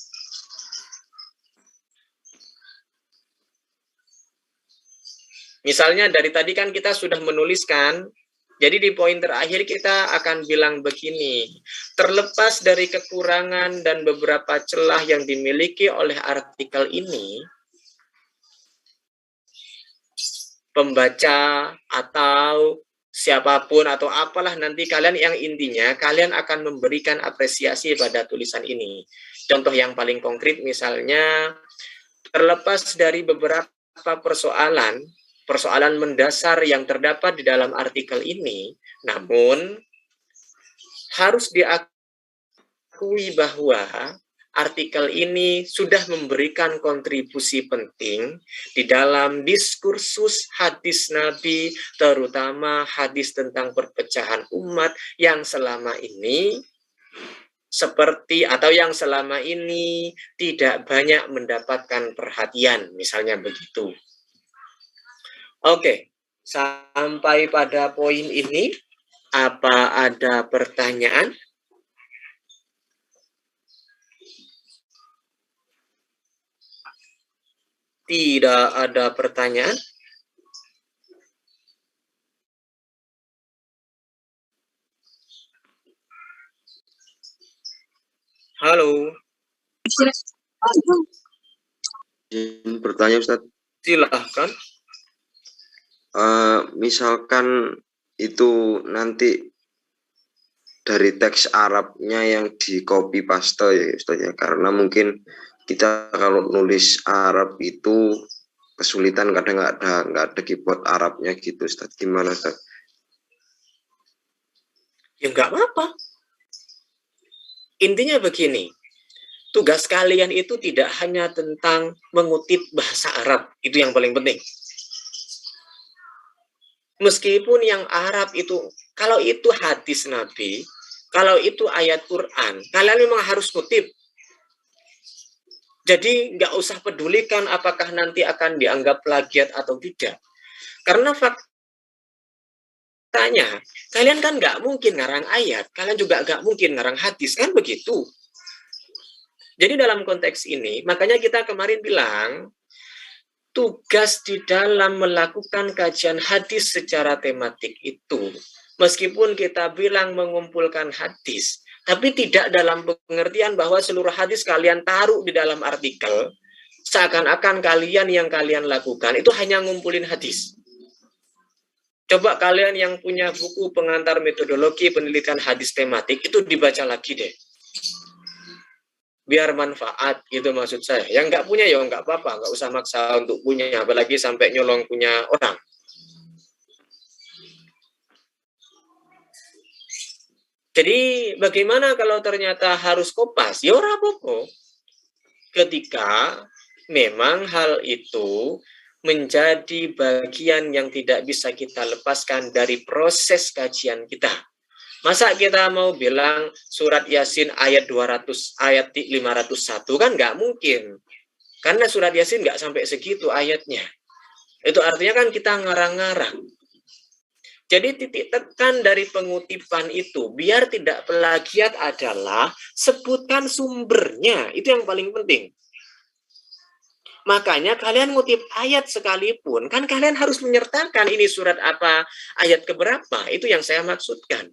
Misalnya dari tadi kan kita sudah menuliskan, jadi di poin terakhir kita akan bilang begini, terlepas dari kekurangan dan beberapa celah yang dimiliki oleh artikel ini, pembaca atau siapapun atau apalah nanti kalian, yang intinya kalian akan memberikan apresiasi pada tulisan ini. Contoh yang paling konkret misalnya, terlepas dari beberapa persoalan mendasar yang terdapat di dalam artikel ini, namun harus diakui bahwa artikel ini sudah memberikan kontribusi penting di dalam diskursus hadis Nabi, terutama hadis tentang perpecahan umat yang selama ini tidak banyak mendapatkan perhatian, misalnya begitu. Oke, sampai pada poin ini, apa ada pertanyaan? Tidak ada pertanyaan? Halo. Bertanya Ustadz. Silahkan. Misalkan itu nanti dari teks Arabnya yang di copy paste ya Ustadz ya, karena mungkin kita kalau nulis Arab itu kesulitan, kadang nggak ada keyboard Arabnya gitu Ustadz, gimana Ustadz? Ya nggak apa-apa. Intinya begini, tugas kalian itu tidak hanya tentang mengutip bahasa Arab, itu yang paling penting. Meskipun yang Arab itu, kalau itu hadis Nabi, kalau itu ayat Quran, kalian memang harus kutip. Jadi nggak usah pedulikan apakah nanti akan dianggap plagiat atau tidak. Karena faktanya, kalian kan nggak mungkin ngarang ayat, kalian juga nggak mungkin ngarang hadis, kan begitu. Jadi dalam konteks ini, makanya kita kemarin bilang, tugas di dalam melakukan kajian hadis secara tematik itu, meskipun kita bilang mengumpulkan hadis, tapi tidak dalam pengertian bahwa seluruh hadis kalian taruh di dalam artikel, seakan-akan yang kalian lakukan itu hanya ngumpulin hadis. Coba kalian yang punya buku pengantar metodologi penelitian hadis tematik, itu dibaca lagi deh. Biar manfaat, gitu maksud saya. Yang nggak punya ya nggak apa-apa, nggak usah maksa untuk punya, apalagi sampai nyolong punya orang. Jadi bagaimana kalau ternyata harus kopas? Ya ora apa-apa. Ketika memang hal itu menjadi bagian yang tidak bisa kita lepaskan dari proses kajian kita. Masa kita mau bilang surat Yasin ayat 200, ayat 501 kan nggak mungkin. Karena surat Yasin nggak sampai segitu ayatnya. Itu artinya kan kita ngarang-ngarang. Jadi titik tekan dari pengutipan itu, biar tidak plagiat adalah sebutkan sumbernya. Itu yang paling penting. Makanya kalian ngutip ayat sekalipun, kan kalian harus menyertakan ini surat apa, ayat keberapa. Itu yang saya maksudkan.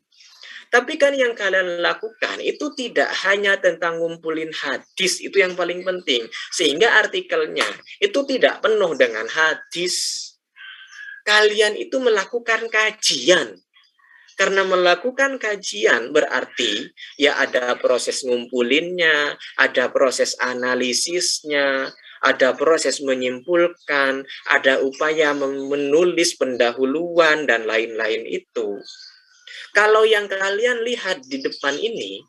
Tapi kan yang kalian lakukan itu tidak hanya tentang ngumpulin hadis, itu yang paling penting. Sehingga artikelnya itu tidak penuh dengan hadis. Kalian itu melakukan kajian. Karena melakukan kajian berarti ya ada proses ngumpulinnya, ada proses analisisnya, ada proses menyimpulkan, ada upaya menulis pendahuluan, dan lain-lain itu. Kalau yang kalian lihat di depan ini,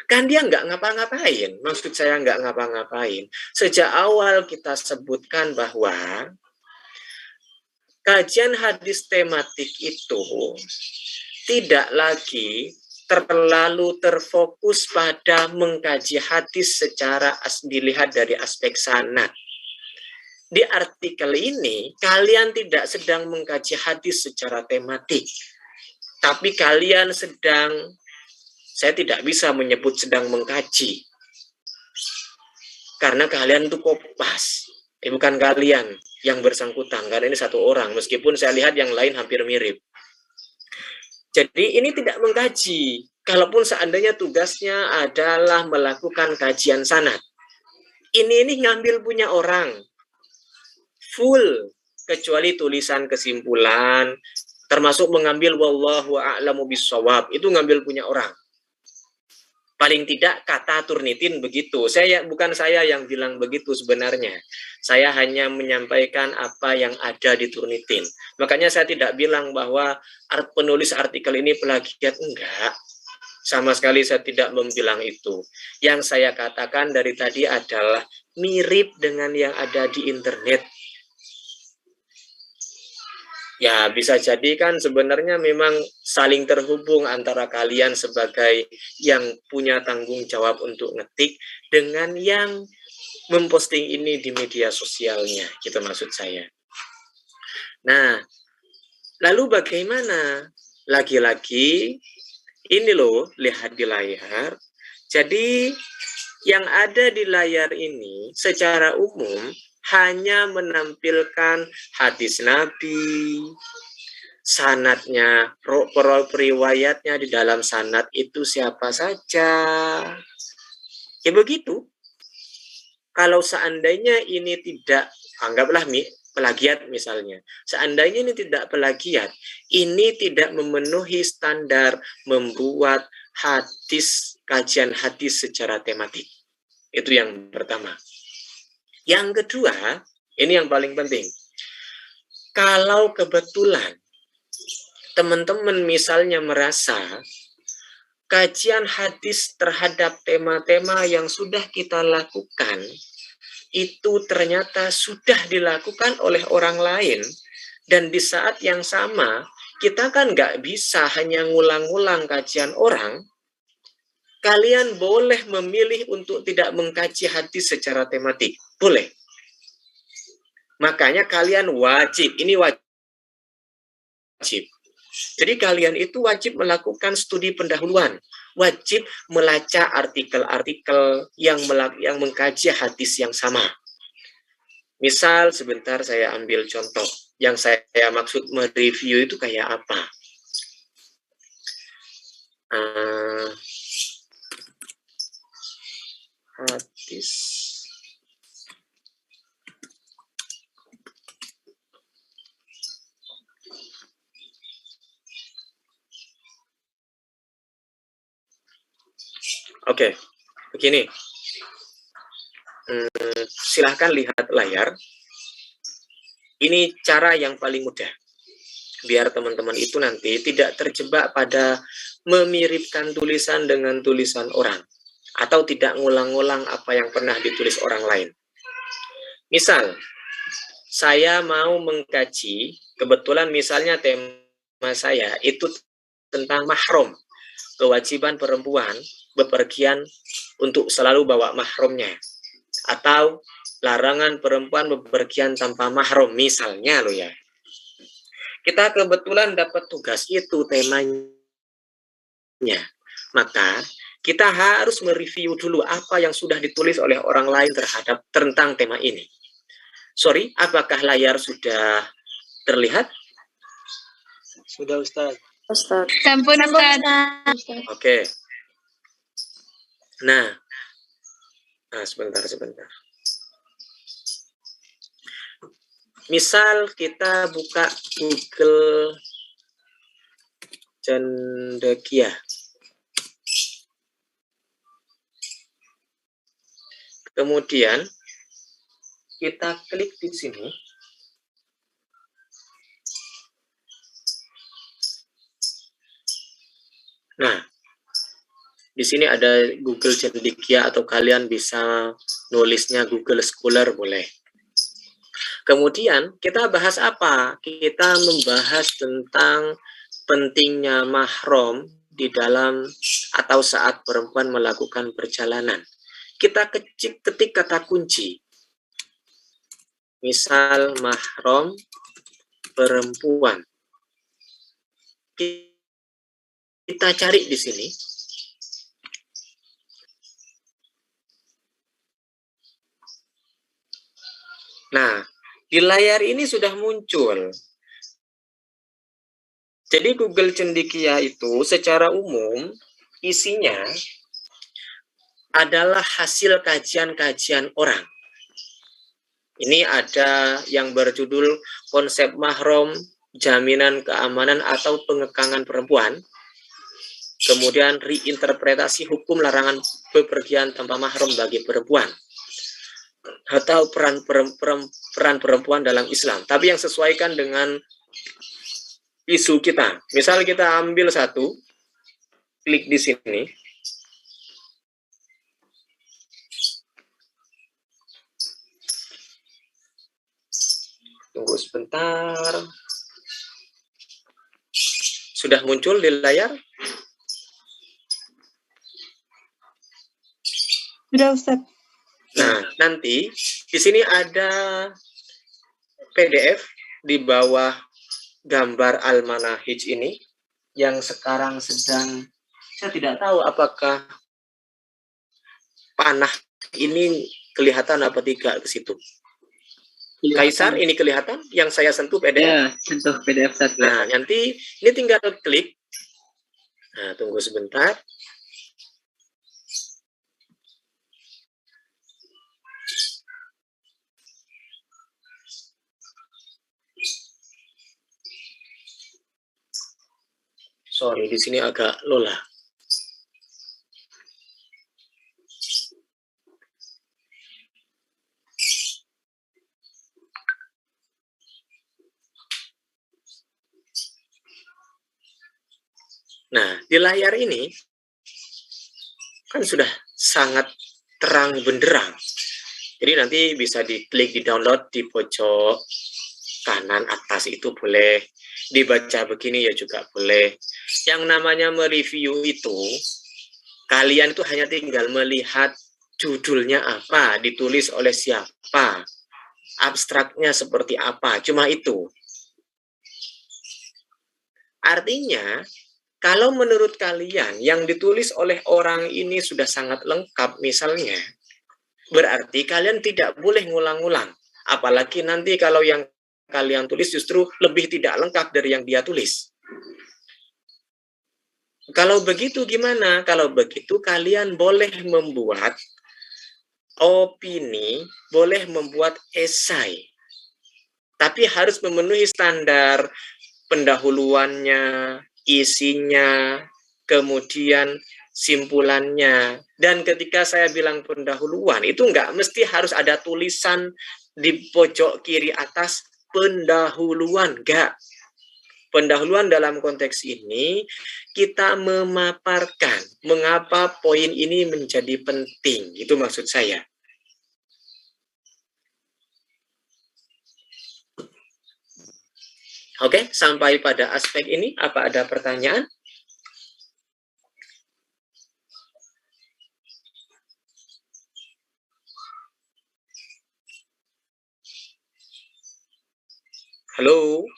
kan dia nggak ngapa-ngapain. Maksud saya nggak ngapa-ngapain. Sejak awal kita sebutkan bahwa kajian hadis tematik itu tidak lagi terlalu terfokus pada mengkaji hadis secara dilihat dari aspek sanad. Di artikel ini, kalian tidak sedang mengkaji hadis secara tematik. Tapi kalian sedang, saya tidak bisa menyebut sedang mengkaji. Karena kalian itu kopas. Bukan kalian yang bersangkutan, karena ini satu orang. Meskipun saya lihat yang lain hampir mirip. Jadi ini tidak mengkaji. Kalaupun seandainya tugasnya adalah melakukan kajian sanad. Ini ngambil punya orang. Full. Kecuali tulisan kesimpulan, termasuk mengambil wallahu a'lamu bissawab, itu ngambil punya orang. Paling tidak kata Turnitin begitu. Bukan saya yang bilang begitu sebenarnya. Saya hanya menyampaikan apa yang ada di Turnitin. Makanya saya tidak bilang bahwa penulis artikel ini plagiat, enggak. Sama sekali saya tidak membilang itu. Yang saya katakan dari tadi adalah mirip dengan yang ada di internet. Ya, bisa jadi kan sebenarnya memang saling terhubung antara kalian sebagai yang punya tanggung jawab untuk ngetik dengan yang memposting ini di media sosialnya, gitu maksud saya. Nah, lalu bagaimana? Lagi-lagi, ini loh, lihat di layar. Jadi, yang ada di layar ini secara umum hanya menampilkan hadis Nabi, sanadnya, periwayatnya di dalam sanad itu siapa saja. Ya begitu. Kalau seandainya ini tidak, anggaplah plagiat misalnya. Seandainya ini tidak plagiat, ini tidak memenuhi standar membuat hadis, kajian hadis secara tematik. Itu yang pertama. Yang kedua, ini yang paling penting. Kalau kebetulan teman-teman misalnya merasa kajian hadis terhadap tema-tema yang sudah kita lakukan itu ternyata sudah dilakukan oleh orang lain, dan di saat yang sama kita kan nggak bisa hanya ngulang-ngulang kajian orang. Kalian boleh memilih untuk tidak mengkaji hadis secara tematik. Boleh. Makanya kalian wajib, ini wajib. Jadi kalian itu wajib melakukan studi pendahuluan. Wajib melacak artikel-artikel yang mengkaji hadis yang sama. Misal, sebentar saya ambil contoh. Yang saya maksud mereview itu kayak apa. Hadis. Oke, begini. Silahkan lihat layar. Ini cara yang paling mudah. Biar teman-teman itu nanti tidak terjebak pada memiripkan tulisan dengan tulisan orang, atau tidak ngulang-ngulang apa yang pernah ditulis orang lain. Misal, saya mau mengkaji, kebetulan misalnya tema saya itu tentang mahram, kewajiban perempuan bepergian untuk selalu bawa mahramnya, atau larangan perempuan bepergian tanpa mahram, misalnya loh ya. Kita kebetulan dapat tugas itu temanya. Maka kita harus mereview dulu apa yang sudah ditulis oleh orang lain terhadap tentang tema ini. Sorry, apakah layar sudah terlihat? Sudah Ustaz. Sampun Ustaz. Oke. Nah, sebentar. Misal kita buka Google Cendekia. Kemudian kita klik di sini. Nah, di sini ada Google Cendekia, atau kalian bisa nulisnya Google Scholar boleh. Kemudian kita bahas apa? Kita membahas tentang pentingnya mahram di dalam atau saat perempuan melakukan perjalanan. Kita ketik kata kunci. Misal mahram perempuan. Kita cari di sini. Nah, di layar ini sudah muncul. Jadi Google Cendekia itu secara umum isinya adalah hasil kajian-kajian orang. Ini ada yang berjudul konsep mahram, jaminan keamanan atau pengekangan perempuan. Kemudian reinterpretasi hukum larangan bepergian tanpa mahram bagi perempuan. Atau peran perempuan dalam Islam, tapi yang sesuaikan dengan isu kita. Misal kita ambil satu, klik di sini. Tunggu sebentar. Sudah muncul di layar? Sudah Ustaz. Nah, nanti di sini ada PDF di bawah gambar Al-Manahij ini yang sekarang sedang, saya tidak tahu apakah panah ini kelihatan apa tidak ke situ. Kaisar, ini kelihatan yang saya sentuh PDF? Ya, sentuh PDF Ustaz. Nah, nanti ini tinggal klik. Nah, tunggu sebentar. Sorry, di sini agak lola. Nah, di layar ini kan sudah sangat terang benderang. Jadi nanti bisa diklik, di-download di pojok kanan atas itu boleh. Dibaca begini ya juga boleh. Yang namanya mereview itu, kalian itu hanya tinggal melihat judulnya apa, ditulis oleh siapa, abstraknya seperti apa, cuma itu. Artinya, kalau menurut kalian yang ditulis oleh orang ini sudah sangat lengkap misalnya, berarti kalian tidak boleh ngulang-ngulang. Apalagi nanti kalau yang kalian tulis justru lebih tidak lengkap dari yang dia tulis. Kalau begitu gimana? Kalau begitu kalian boleh membuat opini, boleh membuat esai. Tapi harus memenuhi standar pendahuluannya, isinya, kemudian simpulannya. Dan ketika saya bilang pendahuluan, itu nggak mesti harus ada tulisan di pojok kiri atas pendahuluan, nggak. Pendahuluan dalam konteks ini, kita memaparkan mengapa poin ini menjadi penting. Itu maksud saya. Oke, sampai pada aspek ini, apa ada pertanyaan? Halo?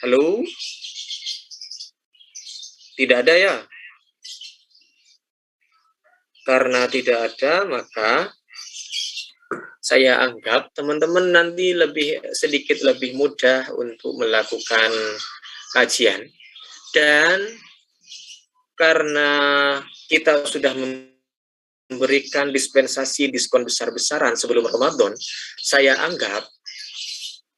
Halo? Tidak ada ya? Karena tidak ada, maka saya anggap teman-teman nanti sedikit lebih mudah untuk melakukan kajian. Dan karena kita sudah memberikan dispensasi diskon besar-besaran sebelum Ramadan, saya anggap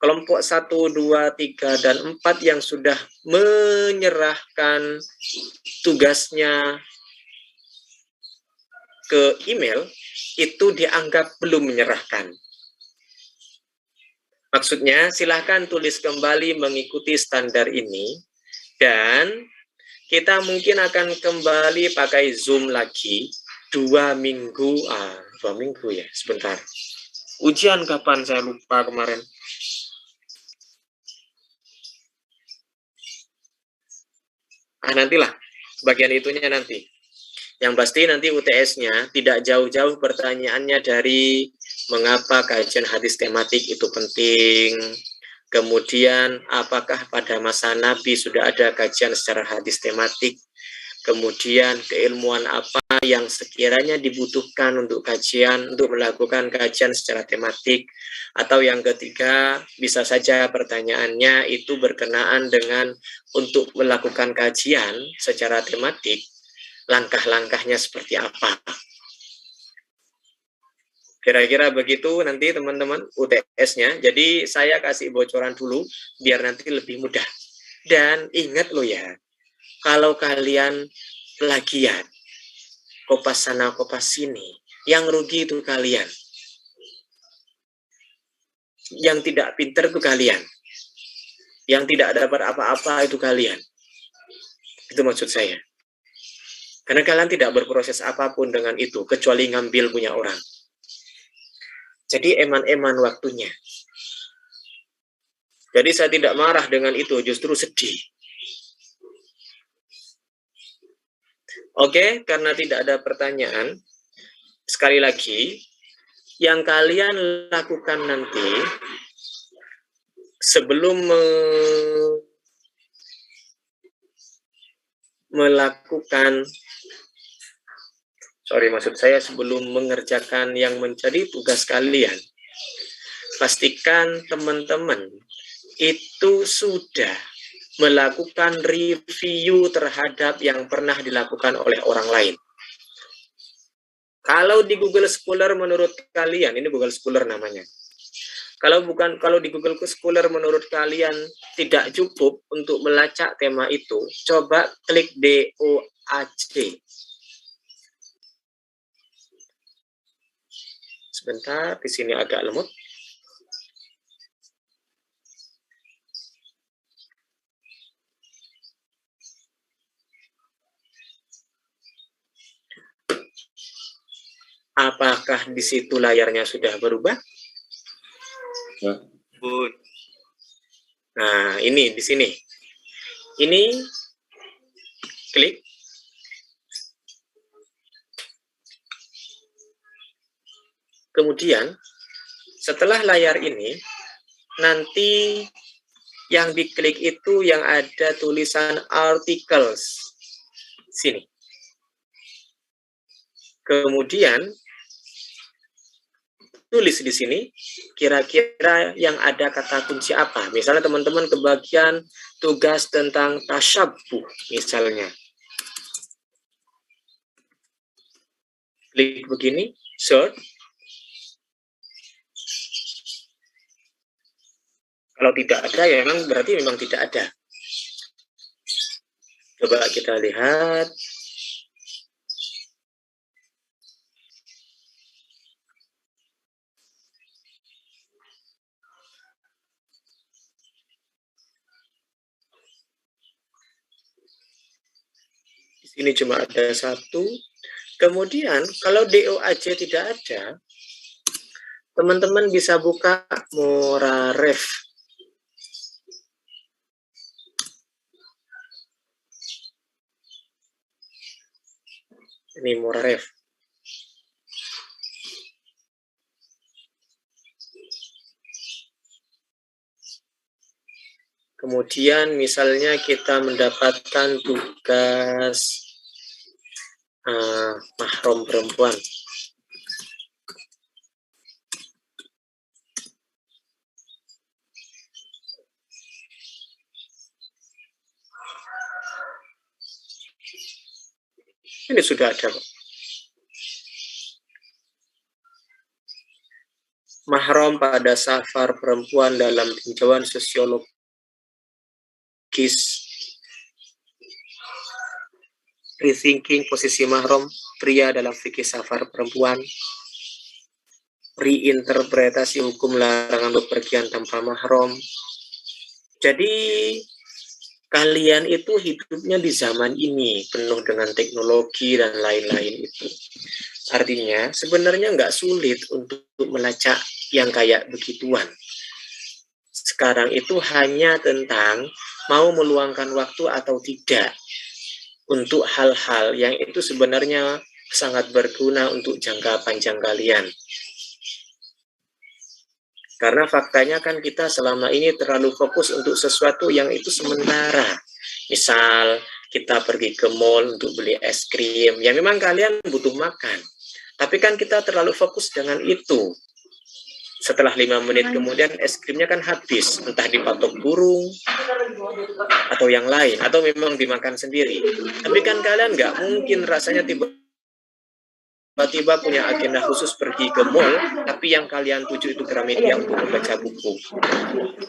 kelompok 1, 2, 3, dan 4 yang sudah menyerahkan tugasnya ke email, itu dianggap belum menyerahkan. Maksudnya, silahkan tulis kembali mengikuti standar ini, dan kita mungkin akan kembali pakai Zoom lagi 2 minggu. 2 minggu ya, sebentar. Ujian kapan? Saya lupa kemarin. Nantilah, bagian itunya nanti. Yang pasti nanti UTS-nya tidak jauh-jauh pertanyaannya dari mengapa kajian hadis tematik itu penting, kemudian apakah pada masa Nabi sudah ada kajian secara hadis tematik, kemudian keilmuan apa yang sekiranya dibutuhkan untuk melakukan kajian secara tematik, atau yang ketiga, bisa saja pertanyaannya itu berkenaan dengan untuk melakukan kajian secara tematik, langkah-langkahnya seperti apa. Kira-kira begitu nanti teman-teman UTS-nya. Jadi saya kasih bocoran dulu biar nanti lebih mudah. Dan ingat loh ya, kalau kalian plagiat, kopas sana kopas sini, yang rugi itu kalian. Yang tidak pinter itu kalian. Yang tidak dapat apa-apa itu kalian. Itu maksud saya. Karena kalian tidak berproses apapun dengan itu, kecuali ngambil punya orang. Jadi eman-eman waktunya. Jadi saya tidak marah dengan itu, justru sedih. Oke, karena tidak ada pertanyaan, sekali lagi, yang kalian lakukan nanti, sebelum sebelum mengerjakan yang menjadi tugas kalian, pastikan teman-teman itu sudah melakukan review terhadap yang pernah dilakukan oleh orang lain. Kalau di Google Scholar menurut kalian, ini Google Scholar namanya. Kalau di Google Scholar menurut kalian tidak cukup untuk melacak tema itu, coba klik DOAJ. Sebentar, di sini agak lemot. Apakah di situ layarnya sudah berubah? Ya. Nah, ini di sini. Ini klik. Kemudian setelah layar ini, nanti yang diklik itu yang ada tulisan articles. Sini. Kemudian tulis di sini kira-kira yang ada kata kunci apa. Misalnya teman-teman kebagian tugas tentang tasyabbuh misalnya. Klik begini, search. Kalau tidak ada ya berarti memang tidak ada. Coba kita lihat. Di sini cuma ada 1. Kemudian kalau DOAJ tidak ada, teman-teman bisa buka Moraref. Ini Moraref. Kemudian misalnya kita mendapatkan tugas mahram perempuan. Ini sudah ada, Pak. Mahram pada safar perempuan dalam tinjauan sosiologis rethinking posisi mahram pria dalam fikih safar perempuan, reinterpretasi hukum larangan bepergian tanpa mahram. Jadi kalian itu hidupnya di zaman ini penuh dengan teknologi dan lain-lain itu. Artinya sebenarnya nggak sulit untuk melacak yang kayak begituan. Sekarang itu hanya tentang mau meluangkan waktu atau tidak untuk hal-hal yang itu sebenarnya sangat berguna untuk jangka panjang kalian. Karena faktanya kan kita selama ini terlalu fokus untuk sesuatu yang itu sementara. Misal kita pergi ke mall untuk beli es krim, ya memang kalian butuh makan. Tapi kan kita terlalu fokus dengan itu. Setelah 5 menit kemudian es krimnya kan habis, entah dipatok burung atau yang lain, atau memang dimakan sendiri. Tapi kan kalian nggak mungkin rasanya tiba-tiba punya agenda khusus pergi ke mall, tapi yang kalian tuju itu Gramedia untuk membaca buku.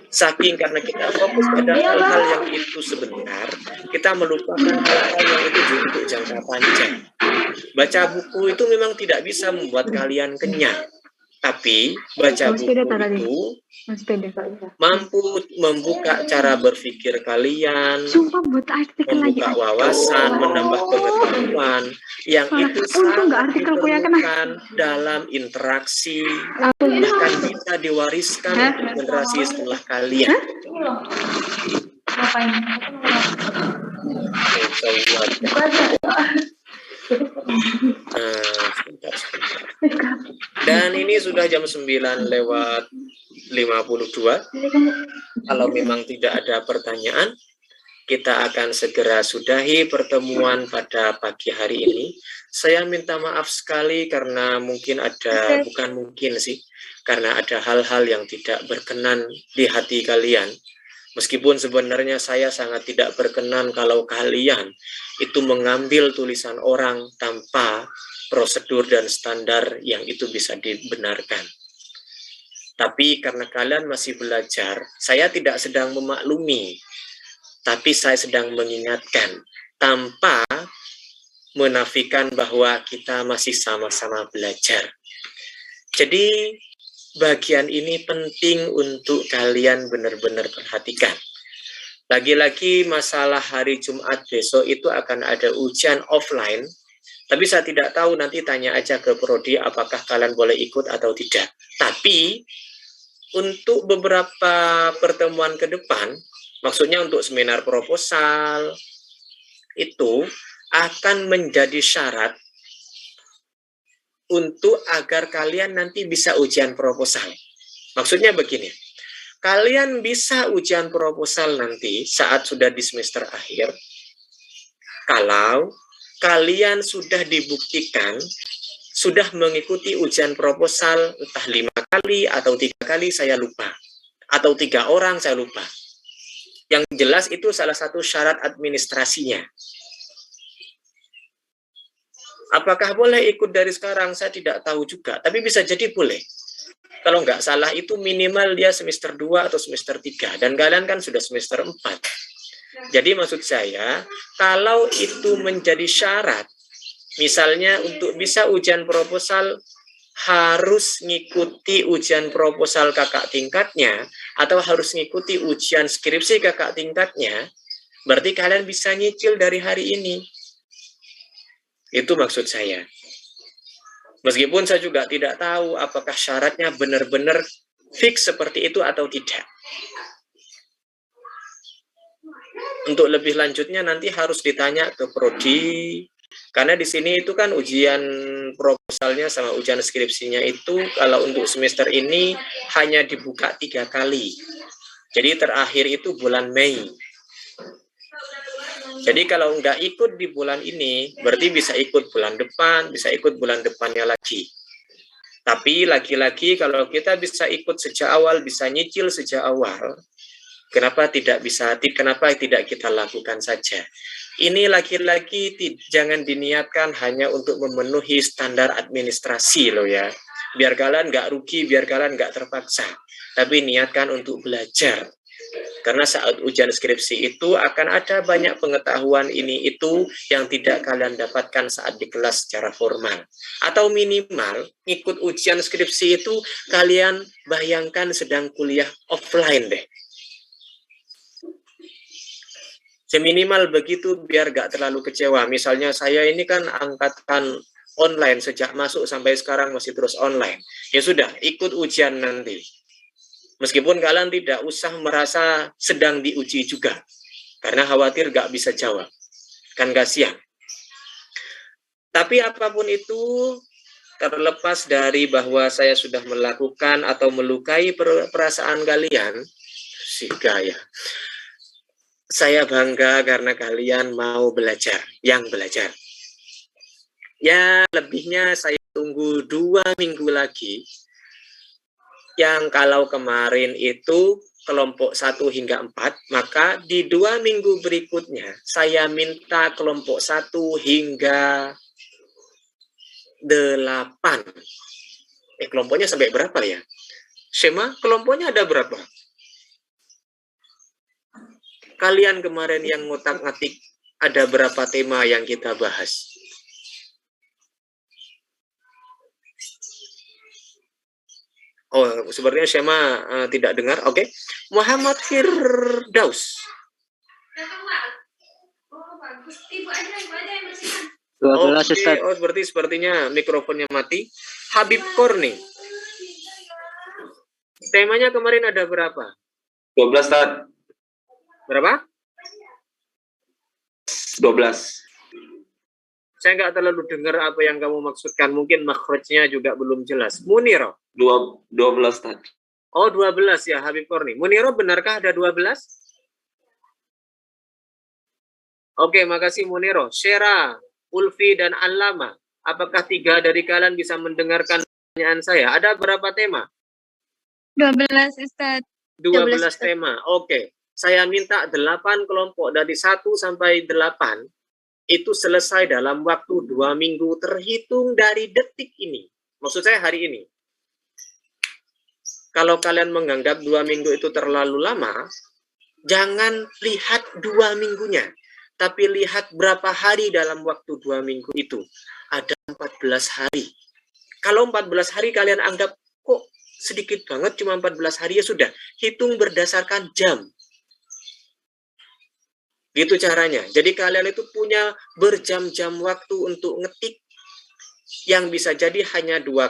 Saking karena kita fokus pada hal-hal yang itu sebentar, kita melupakan hal-hal yang itu untuk jangka panjang. Baca buku itu memang tidak bisa membuat kalian kenyang. Tapi baca buku itu mampu membuka cara berpikir kalian, membuka wawasan, menambah pengetahuan yang itu sangat diperlukan dalam interaksi, bahkan bisa diwariskan untuk generasi setelah kalian. Sebentar. Dan ini sudah jam 9:52. Kalau memang tidak ada pertanyaan, kita akan segera sudahi pertemuan pada pagi hari ini. Saya minta maaf sekali karena karena ada hal-hal yang tidak berkenan di hati kalian. Meskipun sebenarnya saya sangat tidak berkenan kalau kalian itu mengambil tulisan orang tanpa prosedur dan standar yang itu bisa dibenarkan. Tapi karena kalian masih belajar, saya tidak sedang memaklumi, tapi saya sedang mengingatkan tanpa menafikan bahwa kita masih sama-sama belajar. Jadi bagian ini penting untuk kalian benar-benar perhatikan. Lagi-lagi masalah hari Jumat besok itu akan ada ujian offline, tapi saya tidak tahu, nanti tanya aja ke Prodi apakah kalian boleh ikut atau tidak. Tapi untuk beberapa pertemuan ke depan, maksudnya untuk seminar proposal, itu akan menjadi syarat untuk agar kalian nanti bisa ujian proposal. Maksudnya begini, kalian bisa ujian proposal nanti saat sudah di semester akhir, kalau kalian sudah dibuktikan, sudah mengikuti ujian proposal entah 5 kali atau 3 kali, saya lupa. Atau 3 orang, saya lupa. Yang jelas itu salah satu syarat administrasinya. Apakah boleh ikut dari sekarang? Saya tidak tahu juga, tapi bisa jadi boleh. Kalau nggak salah itu minimal dia semester 2 atau semester 3, dan kalian kan sudah semester 4. Jadi maksud saya, kalau itu menjadi syarat, misalnya untuk bisa ujian proposal harus ngikuti ujian proposal kakak tingkatnya, atau harus ngikuti ujian skripsi kakak tingkatnya, berarti kalian bisa nyicil dari hari ini. Itu maksud saya. Meskipun saya juga tidak tahu apakah syaratnya benar-benar fix seperti itu atau tidak. Untuk lebih lanjutnya nanti harus ditanya ke prodi, karena di sini itu kan ujian proposalnya sama ujian skripsinya itu kalau untuk semester ini hanya dibuka 3 kali. Jadi terakhir itu bulan Mei. Jadi kalau nggak ikut di bulan ini, berarti bisa ikut bulan depan, bisa ikut bulan depannya lagi. Tapi lagi-lagi kalau kita bisa ikut sejak awal, bisa nyicil sejak awal, kenapa tidak kita lakukan saja? Ini lagi-lagi jangan diniatkan hanya untuk memenuhi standar administrasi loh ya. Biar kalian nggak rugi, biar kalian nggak terpaksa. Tapi niatkan untuk belajar. Karena saat ujian skripsi itu akan ada banyak pengetahuan ini itu yang tidak kalian dapatkan saat di kelas secara formal. Atau minimal ikut ujian skripsi itu kalian bayangkan sedang kuliah offline deh. Seminimal begitu biar gak terlalu kecewa. Misalnya saya ini kan angkatan online sejak masuk sampai sekarang masih terus online. Ya sudah, ikut ujian nanti. Meskipun kalian tidak usah merasa sedang diuji juga. Karena khawatir gak bisa jawab. Kan kasihan. Tapi apapun itu, terlepas dari bahwa saya sudah melakukan atau melukai perasaan kalian, si gaya. Saya bangga karena kalian mau belajar, yang belajar. Ya, lebihnya saya tunggu 2 minggu lagi. Yang kalau kemarin itu kelompok 1 hingga 4, maka di 2 minggu berikutnya saya minta kelompok 1 hingga 8. Kelompoknya sampai berapa ya? Shema, kelompoknya ada berapa? Kalian kemarin yang ngotak-ngatik ada berapa tema yang kita bahas? Oh, sepertinya Shema tidak dengar. Oke. Muhammad Firdaus. 12 Ustaz. Oh, sepertinya mikrofonnya mati. Habib Korni. Temanya kemarin ada berapa? 12, Ustaz. Berapa? 12. Saya nggak terlalu dengar apa yang kamu maksudkan. Mungkin makhrajnya juga belum jelas. Muniro. 12, Ustaz. Oh, 12 ya, Habib Korni. Muniro, benarkah ada 12? Oke, makasih Muniro. Syera, Ulfi, dan Allama. Apakah 3 dari kalian bisa mendengarkan pertanyaan saya? Ada berapa tema? 12, Ustaz. 12 tema. Oke. Saya minta 8 kelompok dari 1 sampai 8 itu selesai dalam waktu 2 minggu terhitung dari detik ini. Maksud saya hari ini. Kalau kalian menganggap 2 minggu itu terlalu lama, jangan lihat 2 minggunya, tapi lihat berapa hari dalam waktu 2 minggu itu. Ada 14 hari. Kalau 14 hari kalian anggap, kok sedikit banget, cuma 14 hari, ya sudah. Hitung berdasarkan jam. Gitu caranya. Jadi kalian itu punya berjam-jam waktu untuk ngetik yang bisa jadi hanya 2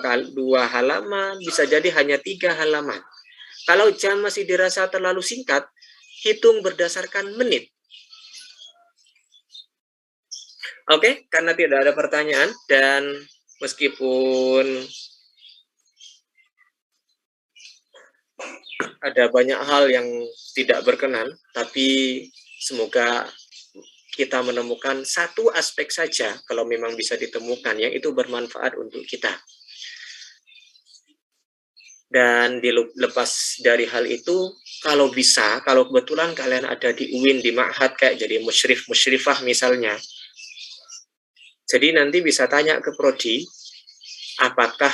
halaman, bisa jadi hanya 3 halaman. Kalau jam masih dirasa terlalu singkat, hitung berdasarkan menit. Oke, karena tidak ada pertanyaan dan meskipun ada banyak hal yang tidak berkenan, tapi semoga kita menemukan satu aspek saja, kalau memang bisa ditemukan, yang itu bermanfaat untuk kita. Dan dilepas dari hal itu, kalau bisa, kalau kebetulan kalian ada di UIN, di Ma'had, kayak jadi musyrifah misalnya, jadi nanti bisa tanya ke prodi, apakah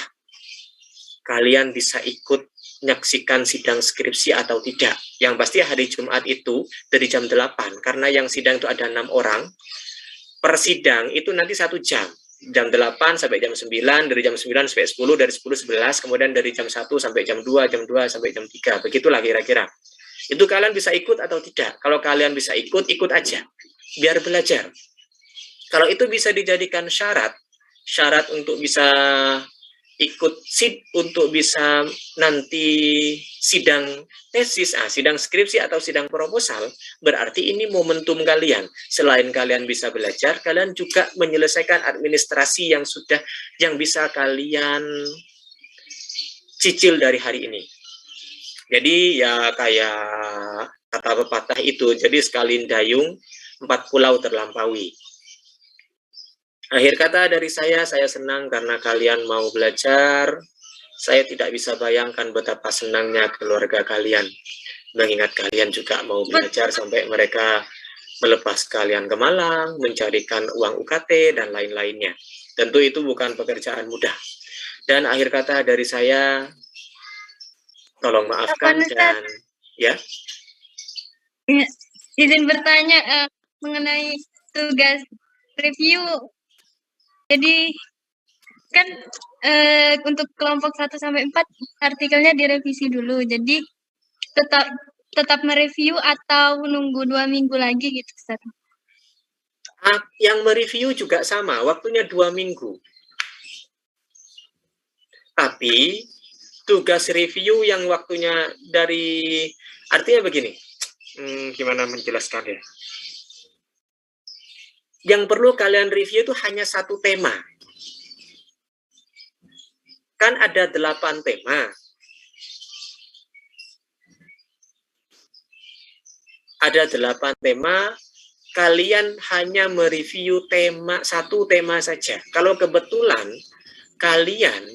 kalian bisa ikut menyaksikan sidang skripsi atau tidak. Yang pasti hari Jumat itu dari jam 8, karena yang sidang itu ada 6 orang, per sidang itu nanti 1 jam. Jam 8 sampai jam 9, dari jam 9 sampai 10, dari 10 11, kemudian dari jam 1 sampai jam 2 sampai jam 3, begitulah kira-kira. Itu kalian bisa ikut atau tidak? Kalau kalian bisa ikut, ikut aja, biar belajar. Kalau itu bisa dijadikan syarat untuk bisa ikut untuk bisa nanti sidang tesis, sidang skripsi atau sidang proposal, berarti ini momentum kalian. Selain kalian bisa belajar, kalian juga menyelesaikan administrasi yang bisa kalian cicil dari hari ini. Jadi ya kayak kata pepatah itu, jadi sekali dayung 4 pulau terlampaui. Akhir kata dari saya senang karena kalian mau belajar. Saya tidak bisa bayangkan betapa senangnya keluarga kalian, mengingat kalian juga mau belajar sampai mereka melepas kalian ke Malang, mencarikan uang UKT, dan lain-lainnya. Tentu itu bukan pekerjaan mudah. Dan akhir kata dari saya, tolong maafkan dan ya. Izin bertanya mengenai tugas review. Jadi kan untuk kelompok 1 sampai 4 artikelnya direvisi dulu. Jadi tetap mereview atau nunggu 2 minggu lagi gitu, Ustaz? Yang mereview juga sama, waktunya 2 minggu. Tapi tugas review yang waktunya artinya begini, gimana menjelaskan ya? Yang perlu kalian review itu hanya 1 tema. Kan ada 8 tema. Ada 8 tema, kalian hanya mereview 1 tema saja. Kalau kebetulan kalian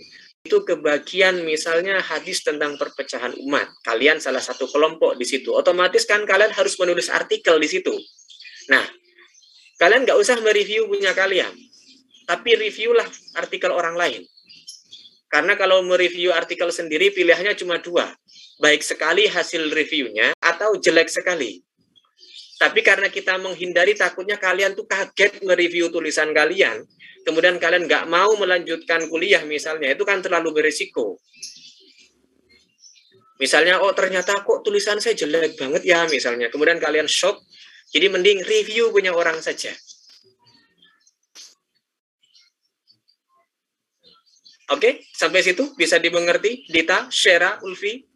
itu kebagian misalnya hadis tentang perpecahan umat, kalian salah satu kelompok di situ, otomatis kan kalian harus menulis artikel di situ. Nah, kalian nggak usah mereview punya kalian, tapi reviewlah artikel orang lain. Karena kalau mereview artikel sendiri pilihannya cuma 2, baik sekali hasil reviewnya atau jelek sekali. Tapi karena kita menghindari takutnya kalian tuh kaget mereview tulisan kalian, kemudian kalian nggak mau melanjutkan kuliah misalnya, itu kan terlalu berisiko. Misalnya, oh ternyata kok tulisan saya jelek banget ya misalnya, kemudian kalian shock, jadi mending review punya orang saja. Oke, sampai situ bisa dimengerti, Dita, Syera, Ulfi?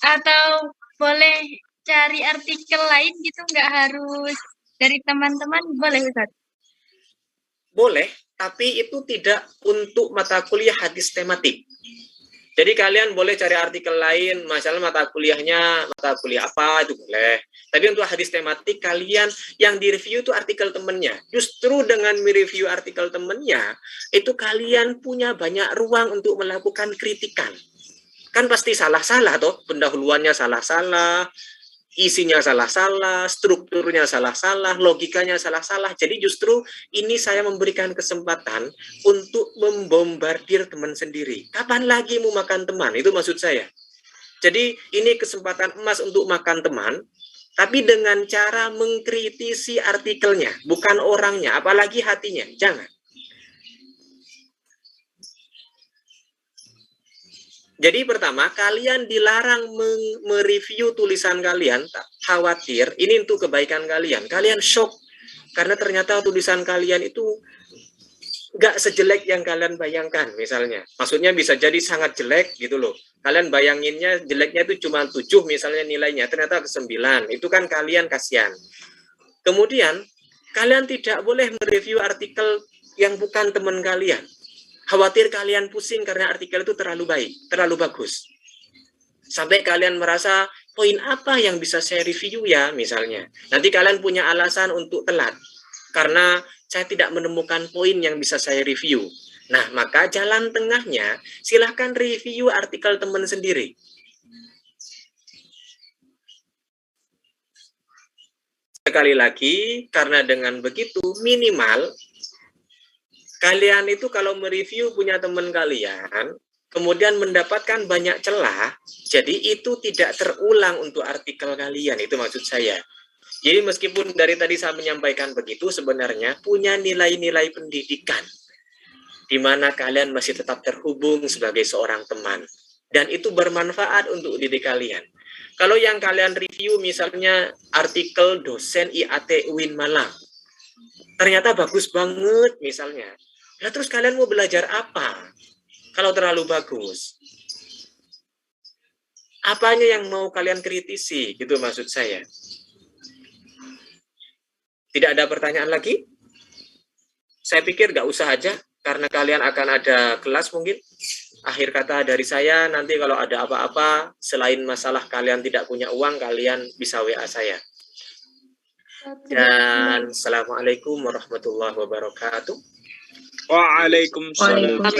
Atau boleh cari artikel lain gitu, nggak harus dari teman-teman, boleh Ustaz? Boleh, tapi itu tidak untuk mata kuliah hadis tematik. Jadi kalian boleh cari artikel lain, misalnya mata kuliah apa, itu boleh. Tapi untuk hadis tematik, kalian yang direview itu artikel temennya. Justru dengan mereview artikel temennya, itu kalian punya banyak ruang untuk melakukan kritikan. Kan pasti salah-salah toh, pendahuluannya salah-salah, isinya salah-salah, strukturnya salah-salah, logikanya salah-salah. Jadi justru ini saya memberikan kesempatan untuk membombardir teman sendiri. Kapan lagi mau makan teman? Itu maksud saya. Jadi ini kesempatan emas untuk makan teman, tapi dengan cara mengkritisi artikelnya, bukan orangnya, apalagi hatinya. Jangan. Jadi pertama, kalian dilarang mereview tulisan kalian, khawatir, ini untuk kebaikan kalian. Kalian shock, karena ternyata tulisan kalian itu nggak sejelek yang kalian bayangkan, misalnya. Maksudnya bisa jadi sangat jelek gitu loh. Kalian bayanginnya jeleknya itu cuma 7 misalnya nilainya, ternyata ke 9. Itu kan kalian kasihan. Kemudian, kalian tidak boleh mereview artikel yang bukan teman kalian. Khawatir kalian pusing karena artikel itu terlalu baik, terlalu bagus. Sampai kalian merasa, poin apa yang bisa saya review ya, misalnya. Nanti kalian punya alasan untuk telat. Karena saya tidak menemukan poin yang bisa saya review. Nah, maka jalan tengahnya, silahkan review artikel teman sendiri. Sekali lagi, karena dengan begitu, minimal kalian itu kalau mereview punya teman kalian, kemudian mendapatkan banyak celah, jadi itu tidak terulang untuk artikel kalian, itu maksud saya. Jadi meskipun dari tadi saya menyampaikan begitu, sebenarnya punya nilai-nilai pendidikan, di mana kalian masih tetap terhubung sebagai seorang teman. Dan itu bermanfaat untuk diri kalian. Kalau yang kalian review misalnya artikel dosen IAT UIN Malang, ternyata bagus banget misalnya. Nah, terus kalian mau belajar apa? Kalau terlalu bagus. Apanya yang mau kalian kritisi? Gitu maksud saya. Tidak ada pertanyaan lagi? Saya pikir nggak usah aja, karena kalian akan ada kelas mungkin. Akhir kata dari saya, nanti kalau ada apa-apa, selain masalah kalian tidak punya uang, kalian bisa WA saya. Dan Assalamualaikum warahmatullahi wabarakatuh. Waalaikumsalam.